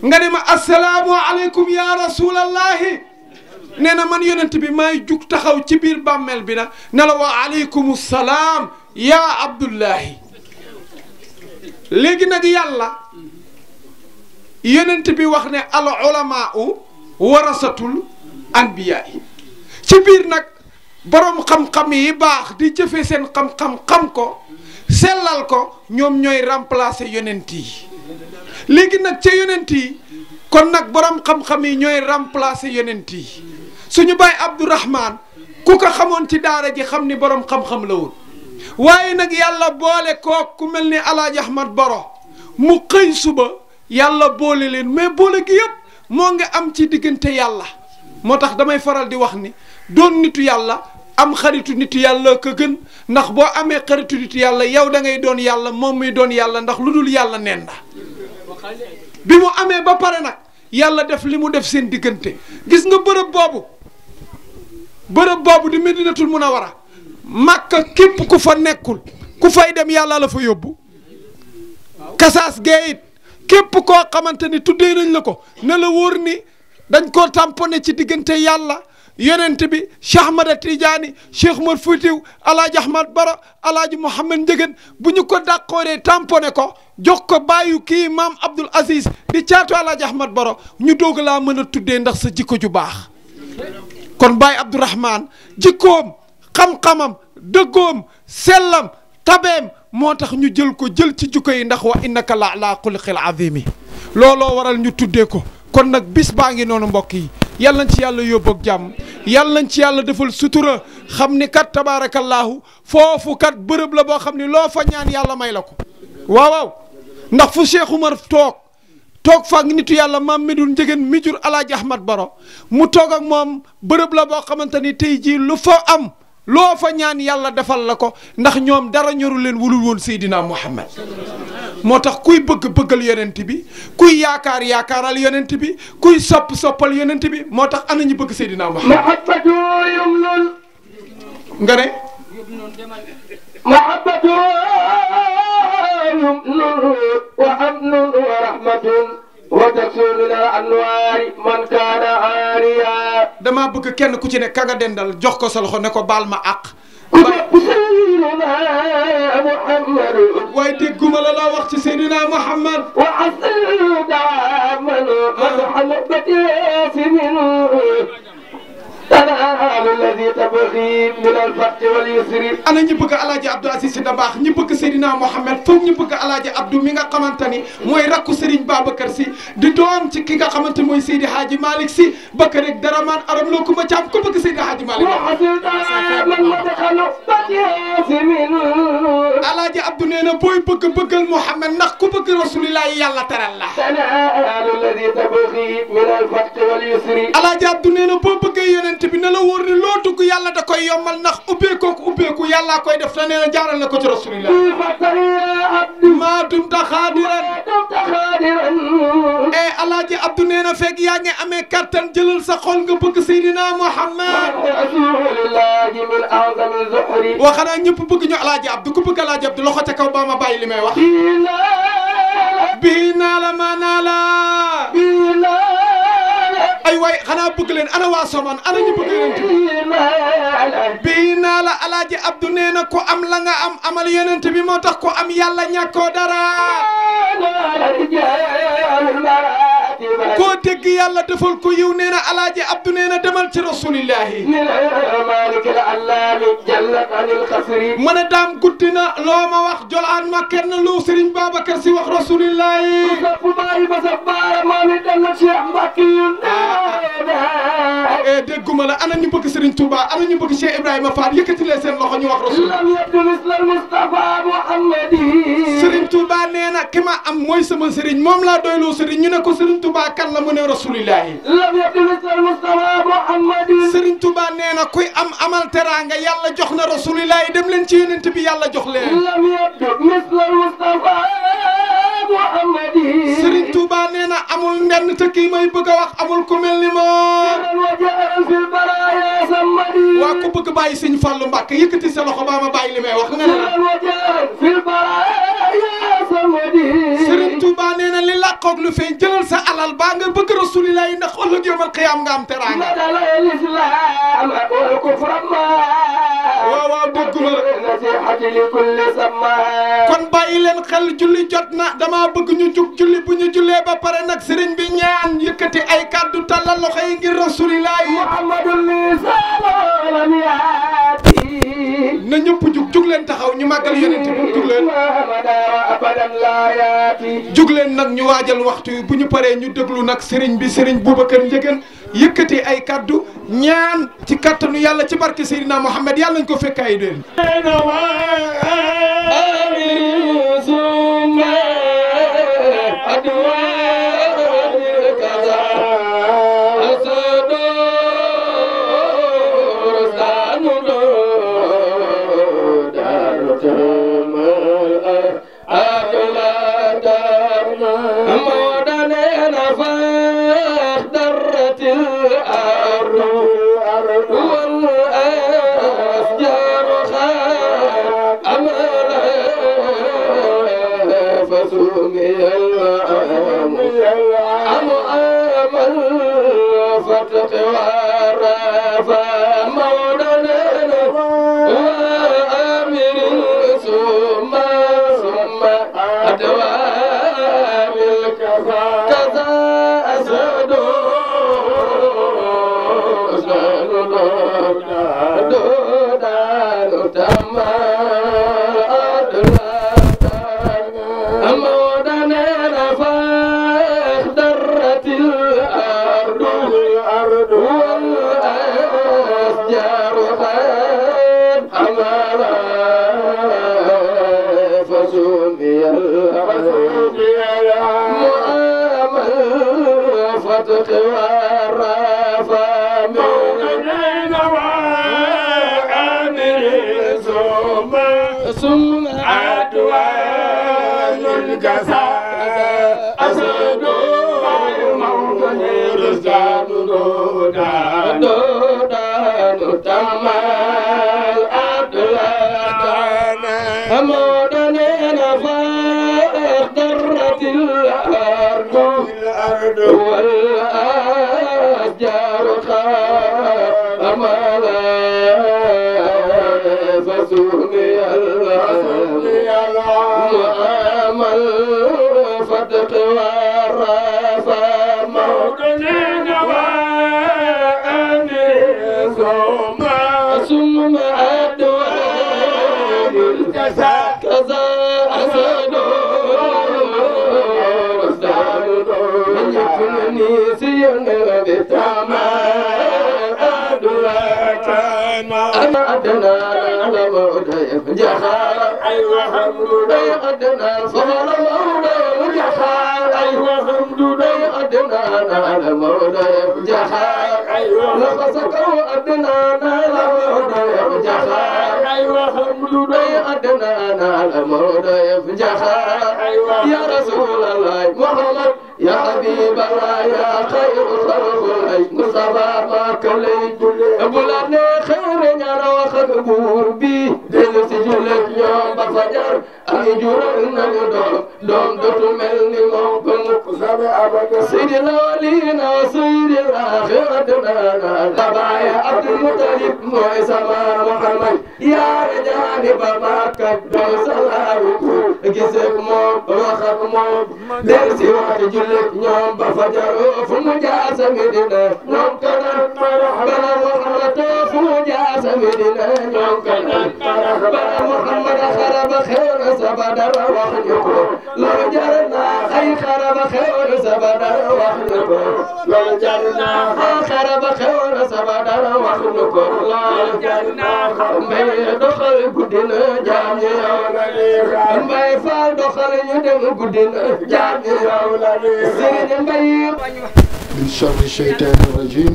nga ne ma assalaamu aleykum ya rasulallahi nee na man yonent bi maay jug taxaw ci biir bàmmeel bi na ne la wa aleykum salaam ya abdullahi léegi nag yàlla yonent bi wax ne al ulamaau warasatul anbiyaa ci biir nag borom xam-xam yi baax di jëfe seen xam-xam xam ko sellal ko ñoom ñooy remplacer yonent yi léegi nag ca yonent yi kon nag borom xam-xam yi ñooy remplacer yonent yi suñu baay Abdourahmane ku ko xamoon ci daara ji xam ni borom xam-xam la woon waaye nag yàlla boole kook ku mel ni Alaaji Ahmad Baro mu xëy suba yàlla boole leen mais boole gi yëpp moo nga am ci diggante yàlla moo tax damay faral di wax ni doon nitu yàlla am xaritu nitu yàlla ko gën ndax boo amee xaritu nitu yàlla yow da ngay doon yàlla moom muy doon yàlla ndax lu dul yàlla neen la bi mu amee ba pare nag yàlla def li mu def seen diggante gis nga bërëb boobu di Medinatul Munawwara Makka képp ku fa nekkul ku fay dem yàlla la fa yóbbu kasaas gee it képp koo xamante ni tuddee nañ la ko na la wóor ni dañ koo tamponné ci diggante yàlla yonent bi Cheikh Ahmada Tidiane Cheikh Oumar Foutiou Alaaji Ahmad Baro Alaaji Mouhamed Ndiéguène bu ñu ko dàqooree tamponné ko jox ko bàyyu kii maam Abdoul Aziz di caatu Alaaji Ahmad Baro ñu doog laa mën a tuddee ndax sa jikko ju baax kon Baye Abdourahmane jikkoom xam-xamam dëggoom sellam tabeem moo tax ñu jël ci jikko yi ndax wa innaka la ala xuluqil azimi looloo waral ñu tuddee ko kon nag bis baa ngi noonu mbokk yi yàlla nañ ci yàlla yóbbu ak jàmm yàlla nañ ci yàlla defal sutura xam ni kat tabaarakallaahu foofu kat bërëb la boo xam ni loo fa ñaan yàlla may la ko waaw ndax fu Cheikh Oumar toog fa ak nitu yàlla maam Médoune Ndiéguène mi jur Alaaji Ahmad Baro mu toog ak moom bërëb la boo xamante ni tey jii lu fa am loo fa ñaan yàlla defal la ko ndax ñoom dara ñoru leen wulul woon Seydina Muhammad moo tax kuy bëggal yonent bi kuy yaakaaral yonent bi kuy soppal yonent bi moo tax ana ñu bëgg Seydina Muhammad mahabbatu yumnun nga ne mahabbatu yumnun wa amnun wa rahmatun wa tasulu lil anwaari man kaana aariya damaa bëgg kenn ku ci ne ka nga dendal jox ko sa loxo ne ko baal ma àq sayyidina Muhammad waaye dégguma la la wax ci Seydina Muhammad وحصل دعما مدح منه تنال الذي تبغي من الفتح واليسر ana ñi bëgg alaaji Abdou Aziz Sy Dabakh ñi bëgg Seydina Mohamed foog ñu bëgg alaaji Abdou mi nga xamante ni mooy rakku Serigne Babacar Sy di doom ci ki nga xamante mooy Seydi Hadji Malick Sy Bakar rek Daraman aram loo ko ma caam ko bëgg Seydi Hadji Malick alaaji Abdou nee na booy bëgg bëggal Mohamed ndax ku bëgg rasulillah yàlla teral la alaaji Abdou nee na boo bëggee yonent bi na la wóor ni loo dugg yàlla da koy yombal ndax ubbeekooku ubbeeku yàllaa koy def te nee na jaaral na ko ci rasulillah maa dumta xaadiran alaaji Abdou nee na fekk yaa ngi amee kattan jëlal sa xol nga bëgg Seydina Muhammad waxanaa ñëpp bëgg ñu alaaji Abdou ku bëgg alaaji Abdou loxo ca kaw ba ma bàyyi li may wax bii naa la maa naa la ay waay xanaa bëgg leen ana waa Somone ana ñu bëgg yonent bi bii naa la alaaji Abdou nee na ko am la nga am amal yonent bi moo tax ko am yàlla ñàkkoo dara koo dégg yàlla defal ko yiw nee na alaaji Abdou nee na demal ci rasulillahi ma ne daam guddi na loo ma wax jolaan ma kenn lu Serigne Babacar Sy wax rasulillahi dégguma la ana ñu bëgg Serigne Touba ana ñu bëgg Cheikh Ibrahima Fall yëkkati leen seen loxo ñu wax rasul Serigne Touba nee na ki ma am mooy sama Serigne moom laa doyloo Serigne ñu ne ko Serigne Touba kan la mu ne rasulillahi Serigne Touba nee na kuy am amal teraanga yàlla jox na rasulillahi dem leen ci yonent bi yàlla jox leen Serigne Touba nee na amul nenn te kii may bëgg a wax amul ku mel ni moom waa ku bëgg bàyyi Sëñ Fallu Mbàkke yëkkati sa loxo ba ma bàyyi li may wax nga ne Serigne Touba nee na li làqoog lu feeñ jëlal sa alal baa nga bëgg rasulillahi ndax ëllëg yawmal qiyaam nga am teraanga waaw waaw dégguma kon bàyyi leen xel julli jot na dama bëgg ñu jug julli bu ñu jullee ba pare nag Serigne bi ñaan yëkkati ay kàddu tàllal loxo yi ngir rasulillahi na ñëpp jug leen taxaw ñu màggal yonent bi jug leen nag ñu waajal waxtu yi bu ñu paree ñu déglu nag Serigne bi Serigne Boubacar Ndiéguène yëkkati ay kaddu ñaan ci kattanu yàlla ci barke Seydina Mohamed yàlla nañ ko fekk ay déen وآمل فتق والرفا موطننا وآمل ثم أدوان الجزاء كذا أسد من يكفنني سينا بتمام أنا أدنى على موضع جخال أيوة حمد لله أدنى صغر موضع جخال أيوة حمد لله أدنى على موضع جخال أيوة لخسك أدنى على موضع جخال أيوة حمد لله أدنى على موضع جخال أيوة يا رسول الله محمد يا حبيب الله يا خير خلق الله مصطفى ما كليت بلاد خير ñara wax ak buur bi dellu si jullit ñoom ba fajar ay jural nañu doom dootu mel ni moom ba mukk sabe abada sidi lawalina wa sidi laxiratna la baaya Abdul Mutalib mooy sama Muhammad yaare jaani ba Makka doy salaawu gisek moom wax ak moom del si wax jullit ñoom ba fajar fu mu jaasa Medina ñoom kanam bala Muhammad fu mu jaasa Medina ñoom kanam bala Muhammad xaraba xeer sa Badar wax ñu ko loolu jar na ay xaraba xeer sa Badar wax ñu ko loolu jar na xaraba xeer sa Badar wax ñu ko loolu jar na mbay doxal guddi na jaam ñi yow la leeral mbay faal doxal ñu dem guddi na jaam ñi yow la leeral sëriñ mbay min sharri shaytaani rajiim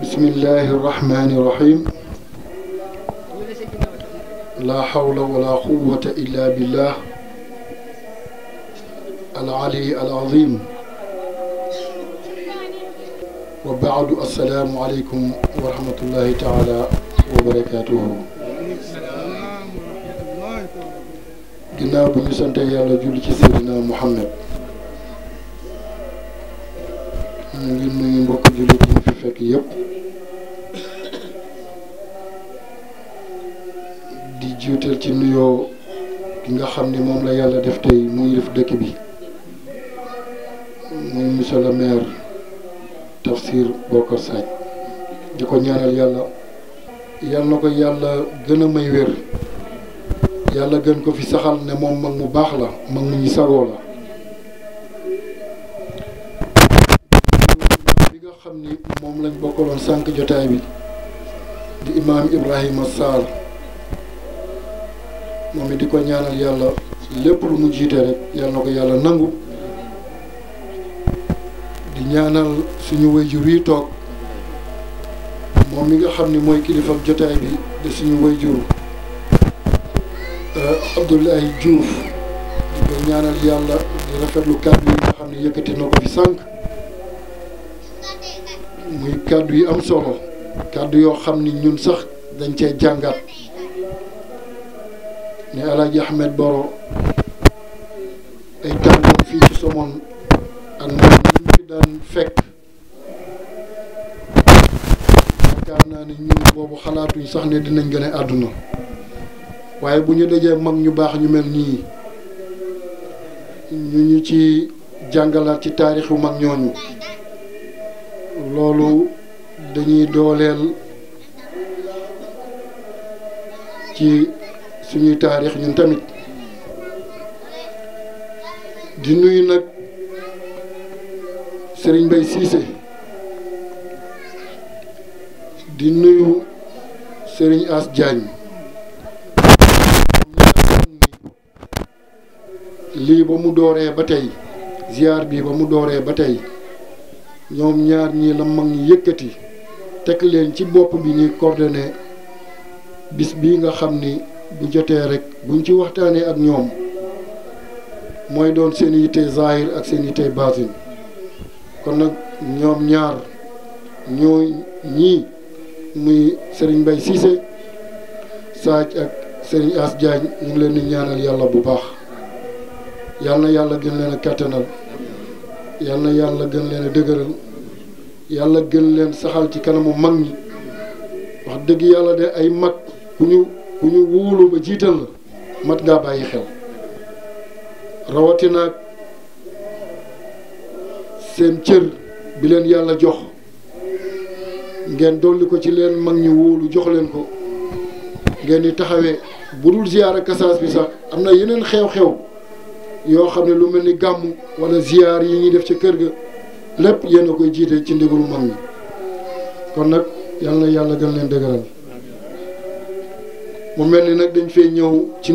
bismillahi rahmaani rahiim laa hawla wala quwwata illa billah al-ali al-azim wa baadu assalaamu aleykum wa rahmatullahi taala wa barakaatuhu ginnaaw bu ñu sante yàlla julli ci Seydina Muhammad ñu ngi nuyu mbokk jullit yi fi fekk yépp di jiital ci nuyoo ki nga xam ni moom la yàlla def tey muy def dëkk bi muy monsieur le maire Tafsir Bokar Sadj di ko ñaanal yàlla yal na ko yàlla gën a may wér yàlla gën ko fi saxal ne moom mag mu baax la mag mu ñu sagoo la bi nga xam ni moom lañ bokkaloon sànq jotaay bi di imaam Ibrahima Sarr moom it di ko ñaanal yàlla lépp lu mu jiite rek yal na ko yàlla nangu di ñaanal suñu wayjur yi toog moom mi nga xam ni mooy kilifa jotaay bi di suñu wayjur Abdoulaye Diouf di ko ñaanal yàlla di rafetlu kàddu yi nga xam ne yëkkati na ko fi sànq muy kàddu yi am solo kàddu yoo xam ni ñun sax dañ cee jàngat ne El Hadj Ahmed Boro ay tàngoom fii ci Somone ak moom ñu fi daan fekk yaakaar naa ne ñun boobu xalaatuñ sax ne dinañ gën a àdduna waaye bu ñu dajee mag ñu baax ñu mel nii ñu ci jàngalaat ci taarixu mag ñooñu loolu dañuy dooleel ci suñuy taarix ñun tamit di nuyu nag Serigne Mbaye Cissé di nuyu Serigne As Diagne lii ba mu dooree ba tey ziar bi ba mu dooree ba tey ñoom ñaar ñii la mag ñi yëkkati tekk leen ci bopp bi ñuy coordonné bis bii nga xam ni bu jotee rek buñ ci waxtaanee ak ñoom mooy doon seen yitte zahir ak seen yitte baatin kon nag ñoom ñaar ñoo ñii muy Serigne Mbaye Cissé Sadj ak Serigne As Diagne ñu ngi leen di ñaanal yàlla bu baax yal na yàlla gën leen a kattanal yal na yàlla gën leen a dëgëral yàlla gën leen saxal ci kanamu mag ñi wax dëgg yàlla de ay mag ku ñu ku ñu wóolu ba jiital la mat ngaa bàyyi xel rawatina seen cër bi leen yàlla jox ngeen dolli ko ci leen mag ñi wóolu jox leen ko ngeen di taxawee bu dul ziyaara kasaas bi sax am na yeneen xew-xew yoo xam ne lu mel ni gàmm wala ziyaar yi ñuy def ca kër ga lépp yéen a koy jiite ci ndigalu mag ñi kon nag yal na yàlla gën leen dëgëral mu mel ni nag dañ fee ñëw ci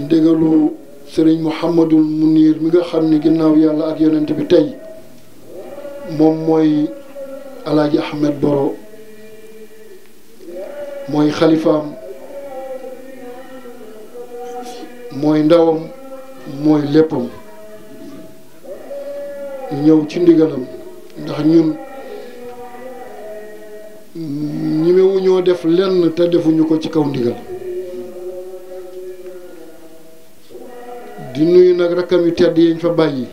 ndigalu sëriñ Mouhamadul Munir mi nga xam ni ginnaaw yàlla ak yonent bi tey moom mooy alaaji Ahmed Boro mooy xalifaam mooy ndawam mooy léppam ñëw ci ndigalam ndax ñun ñemewu ñoo def lenn te defuñu ko ci kaw ndigal di nuyu nag rakkam yu tedd yiñ fa bàyyi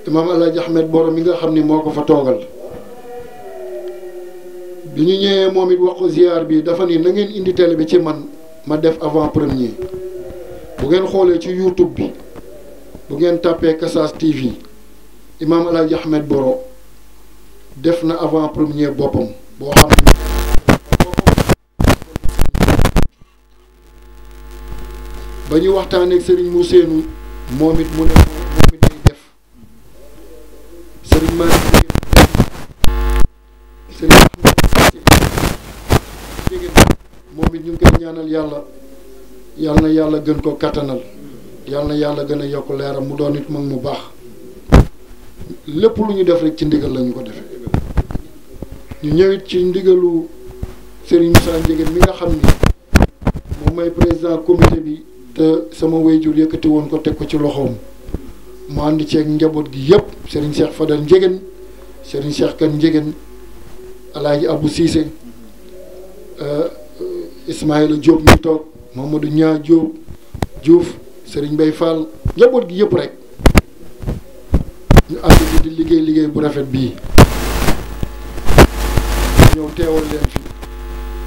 imaam alaaji Ahmed Boro mi nga xam ni moo ko fa toogal bi ñu ñëwee moom it wax ko ziar bi dafa ni na ngeen indi télé bi ci man ma def avant premier bu ngeen xoolee ci YouTube bi bu ngeen tàppee Kassas TV imaam alaaji Ahmed Boro def na avant premier boppam boo xam ne ba ñu waxtaanee ak Serigne Mousseynou moom it mu ne moom it day def Serigne Malick Serigne moom it ñu ngi koy ñaanal yàlla yal na yàlla gën ko kattanal yal na yàlla gën a yokk leeram mu doon it mag mu baax lépp lu ñu def rek ci ndigal lañu ko defee ñu ñëwit ci ndigalu Serigne Moussa Ndiéguène mi nga xam ni moom mooy président comité bi te sama wayjur yëkkati woon ko teg ko ci loxoom mu ànd ceeg njaboot gi yëpp Serigne Cheikh Fadal Ndiéguène Serigne Cheikh Kane Ndiéguène Alaaji Abou Cissé Ismaïla Diop mi toog Mamadou Ñaa Diop Diouf Serigne Mbaye Fall njaboot gi yëpp rek ñu ànd ci di liggéey bu rafet bii ñëw teewal leen fi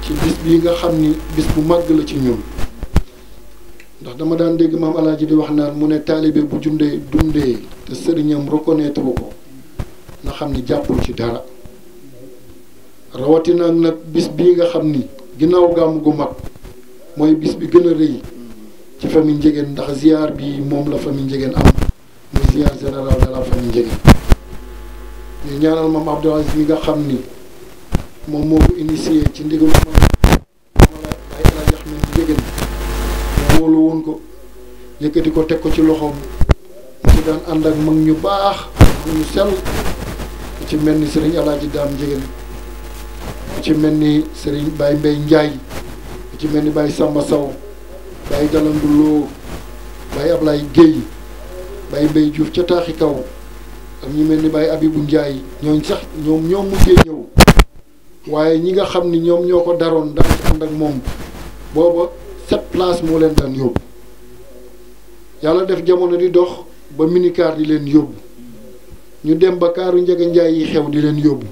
ci bis bii nga xam ni bis bu màgg la ci ñun ndax dama daan dégg maam alaaji di wax naan mu ne taalibe bu dundee te sëriñam reconnaître ko na xam ni jàppul ci dara rawatina nag bis bii nga xam ni ginnaaw gàmm gu mag mooy bis bi gën a rëy ci famille Ndiéguène ndax ziar bi moom la famille Ndiéguène am muy ziar général de la famille Ndiéguène ñu ñaanal maam Abdou Aziz mi nga xam ni moom moo ko initié ci ndigalu ay Alaaji Ahmed Ndiéguène mu wóolu woon ko yëkkati ko teg ko ci loxoom mu ci daan ànd ak mag ñu baax ñu sell ku ci mel ni sëriñ Alaaji Daam Ndiéguène ku ci mel ni sëriñ Baye Mbaye Ndiaye ku ci mel ni Baye Samba Sow Baye Galandu Lo Baye Ablaye Guèye Baye Mbaye Diouf ca taaxi kaw ak ñu mel ni Baye Abibou Ndiaye ñooñ sax ñoom mujjee ñëw waaye ñi nga xam ni ñoom ñoo ko daroon daan ci ànd ak moom booba 7 places moo leen daan yóbbu yàlla def jamono di dox ba minicar di leen yóbbu ñu dem ba kaaru Njaga Njaay yi xew di leen yóbbu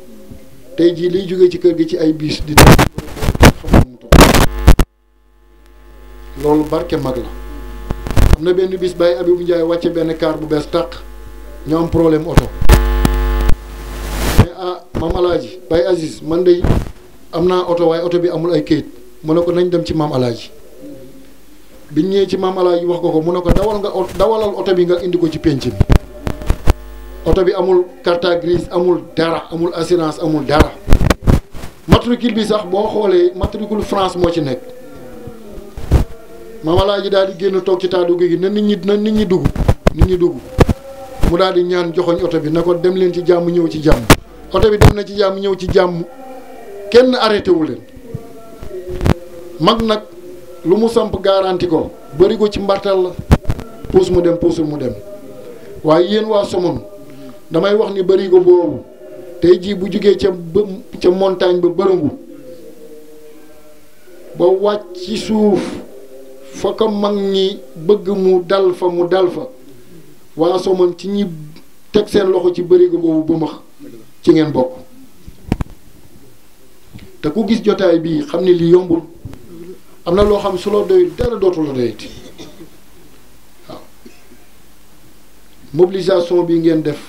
tey jii liy jóge ci kër gi ci ay biis di dem xam mu toog loolu barke mag la am na benn bis Baye Abibou Ndiaye wàcce benn kaar bu bees tàq ñu am problème oto maam alaaji Baye Aziz man de am naa oto waaye oto bi amul ay kayit mu ne ko nañ dem ci maam alaaji biñ ñëwee ci maam alaaji wax ko mu ne ko dawalal oto bi nga indi ko ci penc bi oto bi amul carte grise amul dara amul assurance amul dara matricule bi sax boo xoolee matricule France moo ci nekk maam alaaji daal di génn toog ci taatu gi na nit ñi dugg mu daal di ñaan joxoñ oto bi na ko dem leen ci jàmm ñëw ci jàmm oto bi dem na ci jàmm ñëw ci jàmm kenn arrêté wu leen mag nag lu mu samp garanti ko bëri ko ci mbartal la puus mu dem puusul mu dem waaye yéen waa Somone damay wax ni bëri ko boobu tey jii bu jugee ca montagne ba bërëngu ba wàcc ci suuf fa ko mag ñi bëgg mu dal fa waa Somone ci ñi teg seen loxo ci bëri ko boobu ba max ci ngeen bokk te ku gis jotaay bii xam ne lii yombul am na loo xam su la doy dara dootu la doyati waaw mobilisation bi ngeen def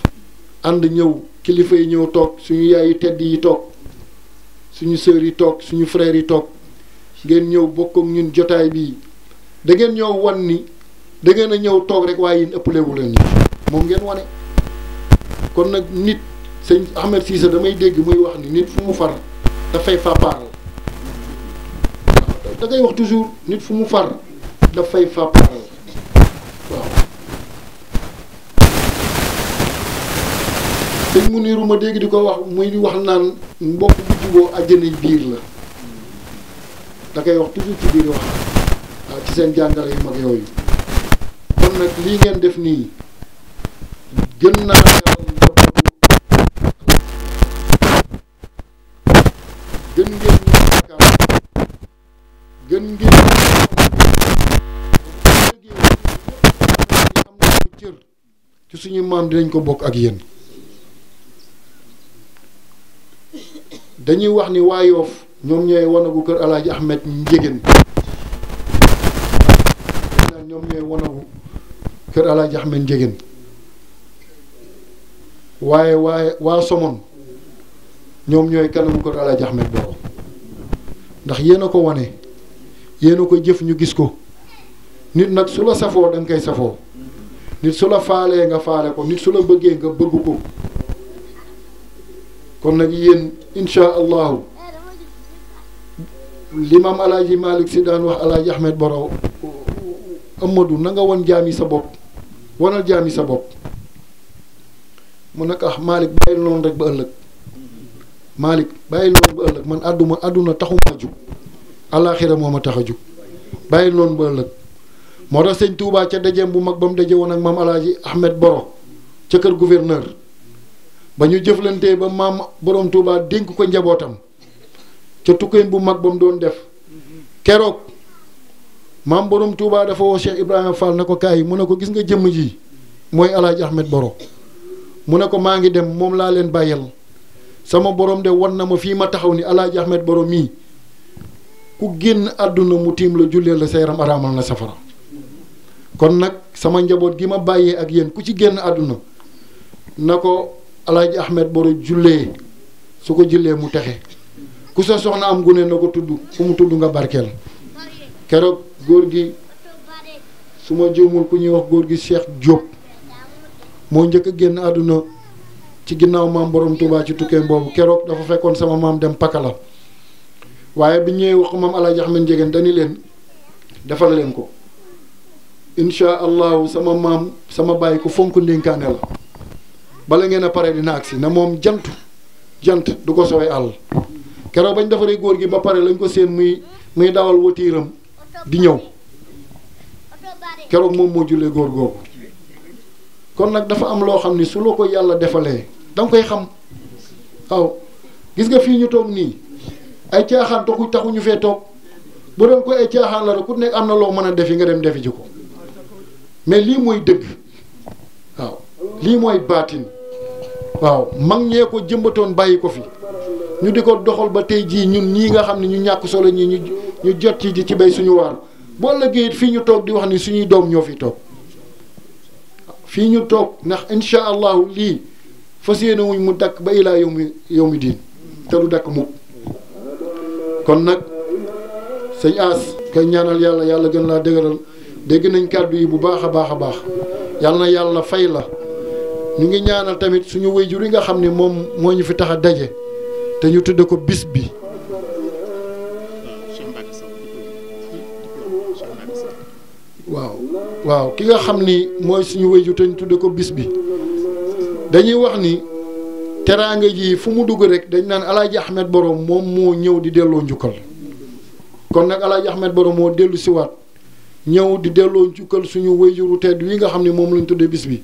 ànd ñëw kilifa yi ñëw toog suñu yaay yi tedd yi toog suñu sœurs yi toog suñu frères yi toog ngeen ñëw bokk ak ñun jotaay bii da ngeen ñëw wan ni da ngeen a ñëw toog rek waaye yéen ëppalewu leen ni moom ngeen wane kon nag nit sëñ Ahmed Cissé damay dégg muy wax ni nit fu mu far dafay fàppaaral da ngay wax toujours nit fu mu far dafay fàppaaral waaw sëñ mu niiru ma dégg di ko wax muy wax naan mbokk bu juboo àjjana biir la da koy wax toujours ci biir wax waaw ci seen jàngale yu mag yooyu kon nag lii ngeen def nii gën naa gën ngeen ñu yaakaar gën ngeen am na cër ci suñu maam dinañ ko bokk ak yéen dañuy wax ni waa Yoof ñoom ñooy wanagu kër Alaaji Ahmed Njegéen ñoom ñooy wanagu kër Alaaji Ahmed Njegéen waaye waa Somone ñoom ñooy kanamu kër Alaaji Ahmed Boro ndax yéen a ko wane yéen a ko jëf ñu gis ko nit nag su la safoo da nga koy safoo nit su la faalee nga faale ko nit su la bëggee nga bëgg ko kon nag yéen insha allahu limaam Alaaji Malick si daan wax Alaaji Ahmed Boro Amadou na nga won jaami sa bopp wanal jaami sa bopp mu nag Malick bàyyil noonu rek ba ëllëg Malick bàyyil noonu ba ëllëg man àdduna taxuma jug àllaaxira moo ma tax a jug bàyyil noonu ba ëllëg moo tax sëñ Touba ca dajeem bu mag ba mu daje woon ak maam Alaaji Ahmed Boro ca kër gouverneur ba ñu jëflantee ba maam borom Touba dénk ko njabootam ca tukkeem bu mag ba mu doon def keroog maam borom Touba dafa woo Cheikh Ibrahima Fall na ko kaay mu ne ko gis nga jëmm ji mooy Alaaji Ahmed Boro mu ne ko maa ngi dem moom laa leen bàyyal sama borom de won na ma fii ma taxaw ni Alaaji Ahmed Boro mii ku génn àdduna mu tiim la jullee la sa yaram araamal na safara kon nag sama njaboot gi ma bàyyee ak yéen ku ci génn àdduna na ko Alaaji Ahmed Boro jullee su ko jullee mu texe ku sa soxna am gune na ko tudd fu mu tudd nga barkeel keroog góor gi su ma jëmul ku ñuy wax góor gi Cheikh Diop moo njëkk a génn àdduna ci ginnaaw maam borom Touba ci tukkeem boobu keroog dafa fekkoon sama maam dem Pakala waaye bi ñëwee wax maam Alaaji Ahmed Njegéen dañu leen defal leen ko insha allahu sama maam sama bàyyi ko fonk ndénkaane la bala ngeen a pare dina agsi na moom jant du ko sooy àll keroog bañ defaree góor gi ba pare lañ ko seen muy dawal watiiram di ñëw keroog moom moo jullee góor googu kon nag dafa am loo xam ni su la ko yàlla defalee danga koy xam waaw gis nga fii ñu toog nii ay caaxaan taxuñu fee toog bu doon ko ay caaxaan la rek ku nekk am na loo mën a defi nga dem defi ji ko mais lii mooy dëgg waaw lii mooy baatin waaw mag ñee ko jëmbatoon bàyyi ko fi ñu di ko doxal ba tey jii ñun ñii nga xam ne ñu ñàkk solo ñi ñu jot ci bay suñu waar boo ëllëgee fii ñu toog di wax ni suñuy doom ñoo fi toog fii ñu toog ndax insha allahu lii fas yéene wuñ mu dakk ba ilaa yawmi diin te du dakk mukk kon nag sëñ As koy ñaanal yàlla gën laa dëgëral dégg nañ kàddu yi bu baax a baax a baax yàlla na yàlla fay la ñu ngi ñaanal tamit suñu wayjur yi nga xam ne moom moo ñu fi tax a daje te ñu tudde ko bis bi waaw ki nga xam ni mooy suñu wayjur te ñu tudde ko bis bi dañuy wax ni teraanga ji fu mu dugg rek dañ naan Alaaji Ahmed Boro moom moo ñëw di delloo njukkal kon nag Alaaji Ahmed Boro moo dellu siwaat ñëw di delloo njukkal suñu wayjuru tedd wi nga xam ne moom lañ tudde bis bi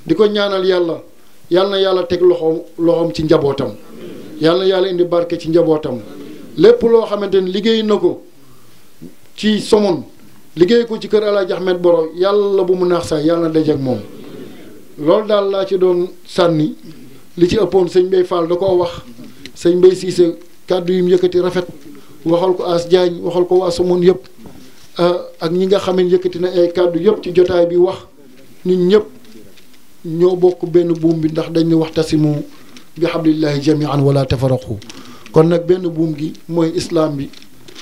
di ko ñaanal yàlla na yàlla teg loxoom ci njabootam yàlla na yàlla indi barke ci njabootam lépp loo xamante ni liggéey na ko ci Somone liggéey ko ci kër Alaaji Ahmed Boro yàlla bu mu naax sax yàlla na daje ak moom loolu daal laa ci doon sànni li ci ëppoon sëñ Mbay Fall da koo wax sëñ Mbay Siise kàddu yi mu yëkkati rafet waxal ko As Diagne waxal ko waa Somone yëpp ak ñi nga xam ne yëkkati na ay kàddu yëpp ci jotaay bi wax nit ñëpp ñoo bokk benn buum bi ndax dañ ne waxtasimu bi hablillahi jamian wala tafaraqu kon nag benn buum gi mooy islam bi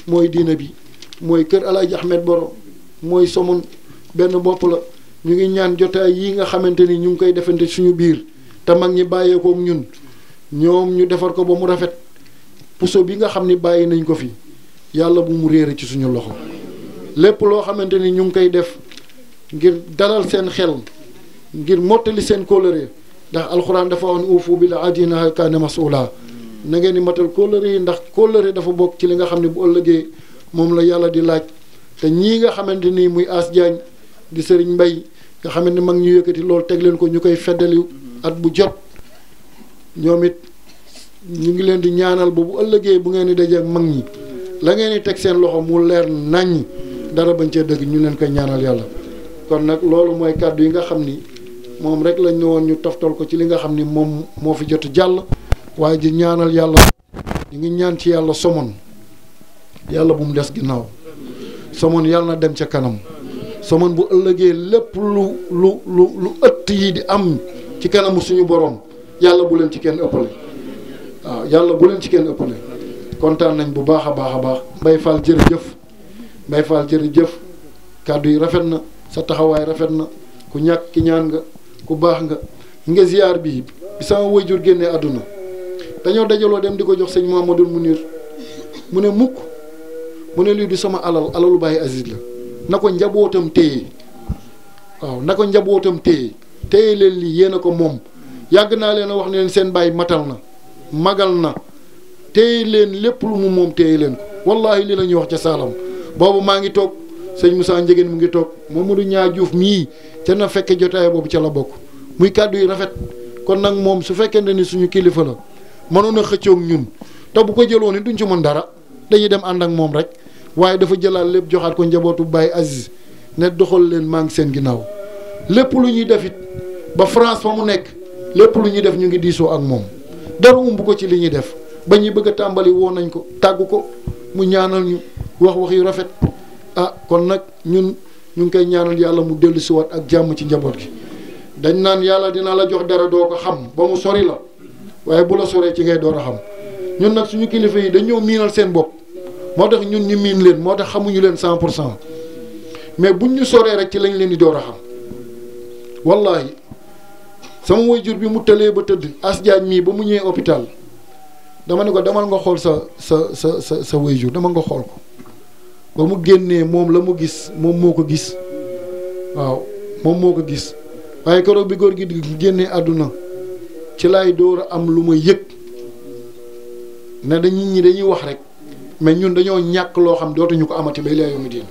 mooy diina bi mooy kër Alaaji Ahmed Boro mooy Somone benn bopp la. ñu ngi ñaan jotaay yi nga xamante ni ñu ngi koy defante suñu biir te mag ñi bàyyeekoo ak ñun ñoom ñu defar ko ba mu rafet puso bi nga xam ni bàyyi nañ ko fi yàlla bu mu réere ci suñu loxo lépp loo xamante ni ñu ngi koy def ngir dalal seen xel ngir mottali seen kóllëre ndax alxuraan dafa wax ne uufu bil ahdi inna kaana mas'uula na ngeen di matal kóllëre yi ndax kóllëre dafa bokk ci li nga xam ne bu ëllëgee moom la yàlla di laaj te ñii nga xamante ni muy As Diagne di Serigne Mbaye nga xamante ni mag ñu yëkkati loolu teg leen ko ñu koy feddali at bu jot ñoom it ñu ngi leen di ñaanal ba bu ëllëgee bu ngeen di dajeek mag ñi la ngeen di teg seen loxo mu leer naññ dara bañ cee dëgg ñu leen koy ñaanal yàlla. kon nag loolu mooy kàddu yi nga xam ni moom rek lañ ne woon ñu toftal ko ci li nga xam ni moom moo fi jot jàll waaye di ñaanal yàlla ñu ngi ñaan ci yàlla Somone yàlla bu mu des ginnaaw Somone yàlla na dem ca kanam. Somone bu ëllëgee lépp lu ëtt yi di am ci kanamu suñu borom yàlla bu leen ci kenn ëppale waaw yàlla bu leen ci kenn ëppale kontaan nañ bu baax a baax a baax. Mbaye Fall jërëjëf Mbaye Fall jërëjëf kàddu yi rafet na sa taxawaay rafet na ku ñàkk ki ñaan nga ku baax nga ziar bi sama waajur génnee àdduna dañoo dajaloo dem di ko jox sëñ Mamadou Mounir mu ne mukk mu ne lii du sama alalu Baye Aziz la. na ko njabootam téye waaw na ko njabootam téye leen lii yéen a ko moom yàgg naa leen a wax ne leen seen baay matal na magal na téye leen lépp lu mu moom téye leen ko wallahi li la ñuy wax ca Saalam boobu maa ngi toog sëñ Moussa Ndiéguène mu ngi toog Mamadou Ñaa Diouf mii ca na fekke jotaay boobu ca la bokk muy kàddu yi rafet kon nag moom su fekkente ni suñu kilifa la mënoon a xëccoog ñun te bu ko jëloon ni duñ ci mën dara dañuy dem ànd ak moom rek waaye dafa jëlaat lépp joxaat ko njabootu Baye Aziz ne doxal leen maa ngi seen ginnaaw lépp lu ñuy def it ba France fa mu nekk lépp lu ñuy def ñu ngi diisoo ak moom dara umb ko ci li ñuy def ba ñuy bëgg a tàmbali woo nañ ko tàggu ko mu ñaanal ñu wax yu rafet kon nag ñun ñu ngi koy ñaanal yàlla mu dellu si waat ak jàmm ci njaboot gi dañ naan yàlla dina la jox dara doo ko xam ba mu sori la waaye bu la soree ci ngay door a xam ñun nag suñu kilifa yi dañoo miinal seen bopp moo tax ñun ñu miin leen moo tax xamuñu leen 100% mais buñ ñu soree rek ci lañ leen di door a xam wallahi sama waajur bi mu tëlee ba tëdd As Diagne mii ba mu ñëwee hôpital dama ne ko demal nga xool sa waajur dama nga xool ko ba mu génnee moom la mu gis moom moo ko gis waaw moom moo ko gis waaye keroog bi góor gi di génnee àdduna ci lay door a am lu ma yëg ne da nit ñi dañuy wax rek mais ñun dañoo ñàkk loo xam dootuñu ko amati ba ilaa yawmi diin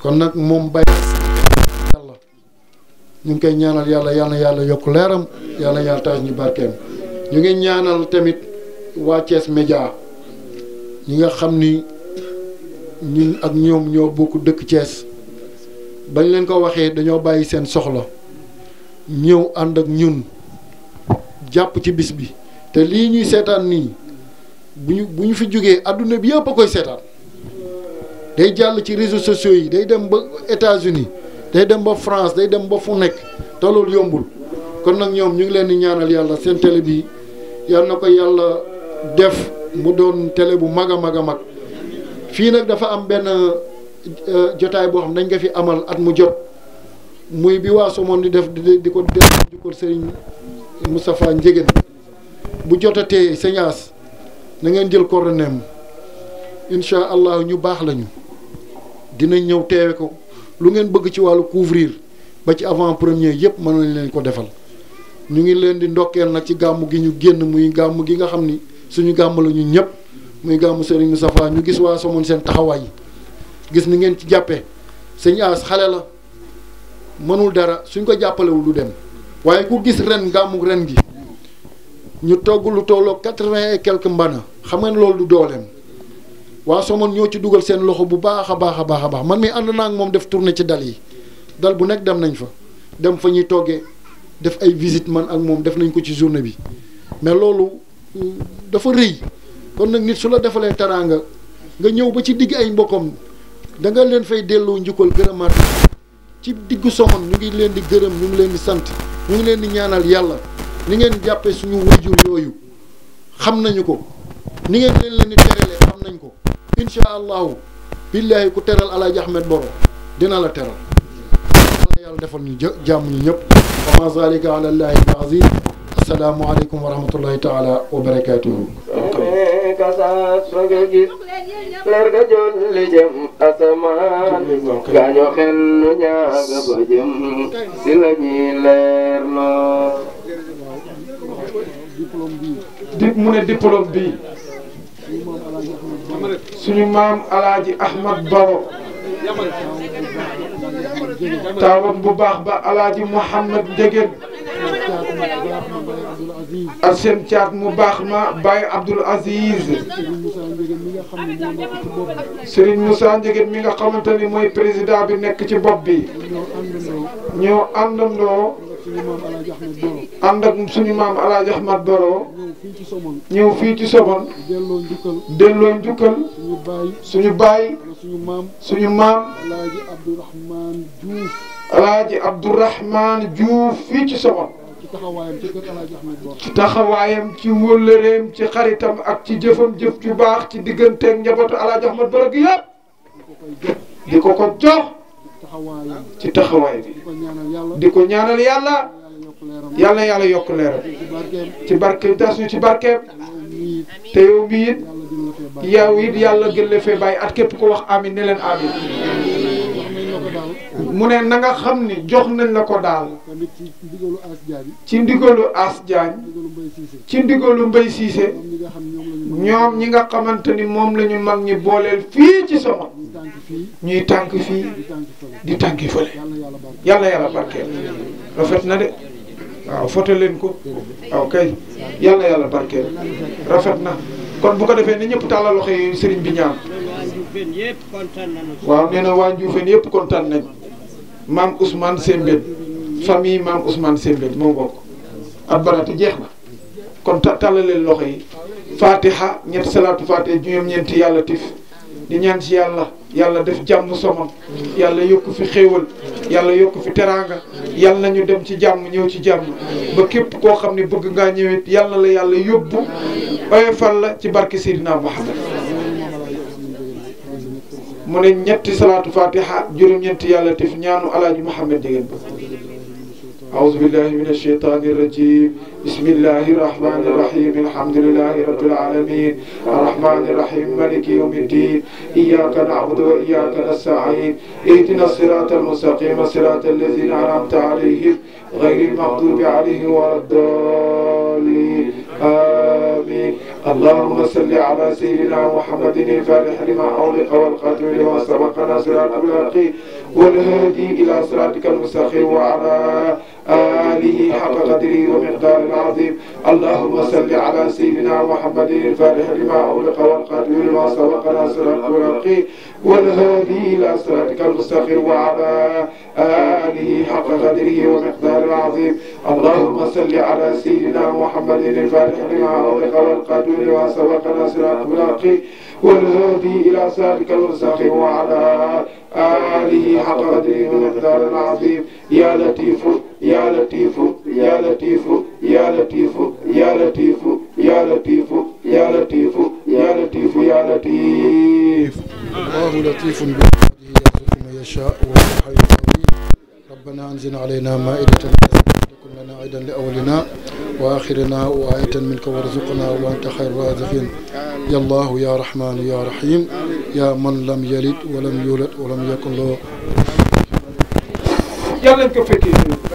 kon nag moom bàyyi yàlla ñu ngi koy ñaanal yàlla yokk leeram yàlla taaj ñu barkeem ñu ngi ñaanal tamit waa Thiès Média ñi nga xam ni ñun ak ñoom ñoo bokk dëkk Thiès bañ leen ko waxee dañoo bàyyi seen soxla ñëw ànd ak ñun jàpp ci bis bi te lii ñuy seetaan nii bu ñu fi jógee adduna bi yëpp a koy seetaan day jàll ci réseaux sociaux yi day dem ba États-Unis day dem ba France day dem ba fu nekk te loolu yombul kon nag ñoom ñu ngi leen di ñaanal yàlla seen télé bi yal na ko yàlla def mu doon télé bu mag a mag a mag fii nag dafa am benn jotaay boo xam dañ ko fi amal at mu jot muy bi waa Somone di def di ko def jukkal Serigne Moustapha Ndiéguène bu jotatee señaas na ngeen jël coordonnées incha allah ñu baax lañu dinañ ñëw teewe ko lu ngeen bëgg ci wàllu couvrir ba ci avant premier yëpp mën nañ leen ko defal ñu ngi leen di ndokkeel nag ci gàmmu gi ñu génn muy gàmmu gi nga xam ni suñu gàmm la ñun ñëpp muy gàmmu Serigne Moustapha ñu gis waa Somone seen taxawaay gis ni ngeen ci jàppee sëñ As xale la mënul dara suñ ko jàppalewul du dem waaye ku gis ren gàmmu ren gi ñu togg lu tolloo 80 et quelques mbana xam nga ne loolu du dooleem waa Somone ñoo ci dugal seen loxo bu baax a baax a baax a baax man mi ànd naa ak moom def tournée ci dal yi dal bu nekk dem nañ fa dem fa ñuy toggee def ay visite man ak moom def nañ ko ci journée bi mais loolu dafa rëy kon nag nit su la defalee teraanga nga ñëw ba ci digg ay mbokkam da nga leen fay delloo njukkal gërëmaat ci diggu Somone ñu ngi leen di gërëm ñu ngi leen di sant ñu ngi leen di ñaanal yàlla ni ngeen jàppee suñu wayjur yooyu xam nañu ko ni ngeen leen di teralee xam nañ ko incha allahu billahi ku teral Alaaji Ahmed Boro dina la teral yàlla defal ñu jàmm ñu ñëpp wa ma zalika ala allahi bi aziz assalaamu aleykum wa rahmatullahi taala wa barakatuhu kasaas fa nga gis leer ga jolli jëm asamaan gaañoo xel nu ñaaga ba jëm si la ñuy leer loo mu ne diplôme bi suñu maam Alaaji Ahmed Baro taawam bu baax ba Alaaji Mouhamed Ndiéguène ak seen caat mu baax ma Baye Abdoul Aziz Serigne Moussa Ndiéguène mi nga xamante ni mooy président bi nekk ci bopp bi ñoo àndandoo ànd ak suñu maam Alaaji Ahmed Baro ñëw fii ci Somone delloo njukkal suñu baay suñu maam Alaaji Abdourahmane Diouf fii ci Somone ci taxawaayam ci wóllëreem ci xaritam ak ci jëfam jëf ju baax ci digganteeg njabootu Alaaji Ahmed Baro gi yëpp di ko ko jox ci taxawaay bi di ko ñaanal yàlla yàlla yàlla yokk leeram ci barke tas ñu ci barkeem te yow mi it yow it yàlla gën la fee bàyyi at képp ko wax amin ne leen amin mu ne na nga xam ni jox nañ la ko daal ci ndigalu As Diagne ci ndigalu Mbaye Cissé ñoom ñi nga xamante ni moom la ñu mag ñi booleel fii ci Somone ñuy tànk fii di tànki fële yàlla yàlla barkeel rafet na de waaw foto leen ko waaw kay yàlla yàlla barkeel rafet na kon bu ko defee ni ñëpp tàllal loxo yi sëriñ bi ñaan waaw nee na waa Njuufeen yëpp kontaan nañ maam Ousmane Sembène famille maam Ousmane Sembène moo bokk at barati jeex na kon tàllal leen loxo yi fatiha ñetti salaatu fatiha juróom ñeenti yàlla tif di ñaan ci yàlla yàlla def jàmm Somone yàlla yokku fi xéewal yàlla yokku fi teraanga yàlla nañu dem ci jàmm ñëw ci jàmm ba képp koo xam ne bëgg ngaa ñëwit yàlla la yàlla yóbbu oyofal la ci barke Seydina Muhammad mu ne ñetti salaatu fatiha juróom-ñeenti yàlla tif ñaanu Alaaji Mouhamed Ndiéguène ba أعوذ بالله من الشيطان الرجيم بسم الله الرحمن الرحيم الحمد لله رب العالمين الرحمن الرحيم مالك يوم الدين إياك نعبد وإياك نستعين اهدنا الصراط المستقيم صراط الذين أنعمت عليهم غير المغضوب عليهم ولا الضالين آمين اللهم صل على سيدنا محمد الفاتح لما أغلق والخاتم لما سبق ناصر الأخلاق والهادي إلى صراطك المستقيم وعلى آله حق قدره ومقدار العظيم اللهم صل على سيدنا محمد الفاتح لما أغلق والخاتم لما سبق ناصر الأخلاق والهادي إلى صراطك المستقيم وعلى آله حق قدره ومقدار العظيم اللهم صل على سيدنا محمد الفاتح لما أغلق والخاتم لما سبق ناصر الأخلاق والهادي إلى صراطك المستقيم وعلى آله حق قدره ومقدار العظيم يا لطيف يا لطيف يا لطيف يا لطيف يا لطيف يا لطيف يا لطيف يا لطيف يا لطيف الله لطيف بعباده يرزق من يشاء وهو الحي القيوم ربنا أنزل علينا مائدة تكن لنا عيدا لأولنا وآخرنا وآية منك وارزقنا وأنت خير الرازقين يا الله يا رحمن يا رحيم يا من لم يلد ولم يولد ولم يكن له yàlla nañ ko fekkee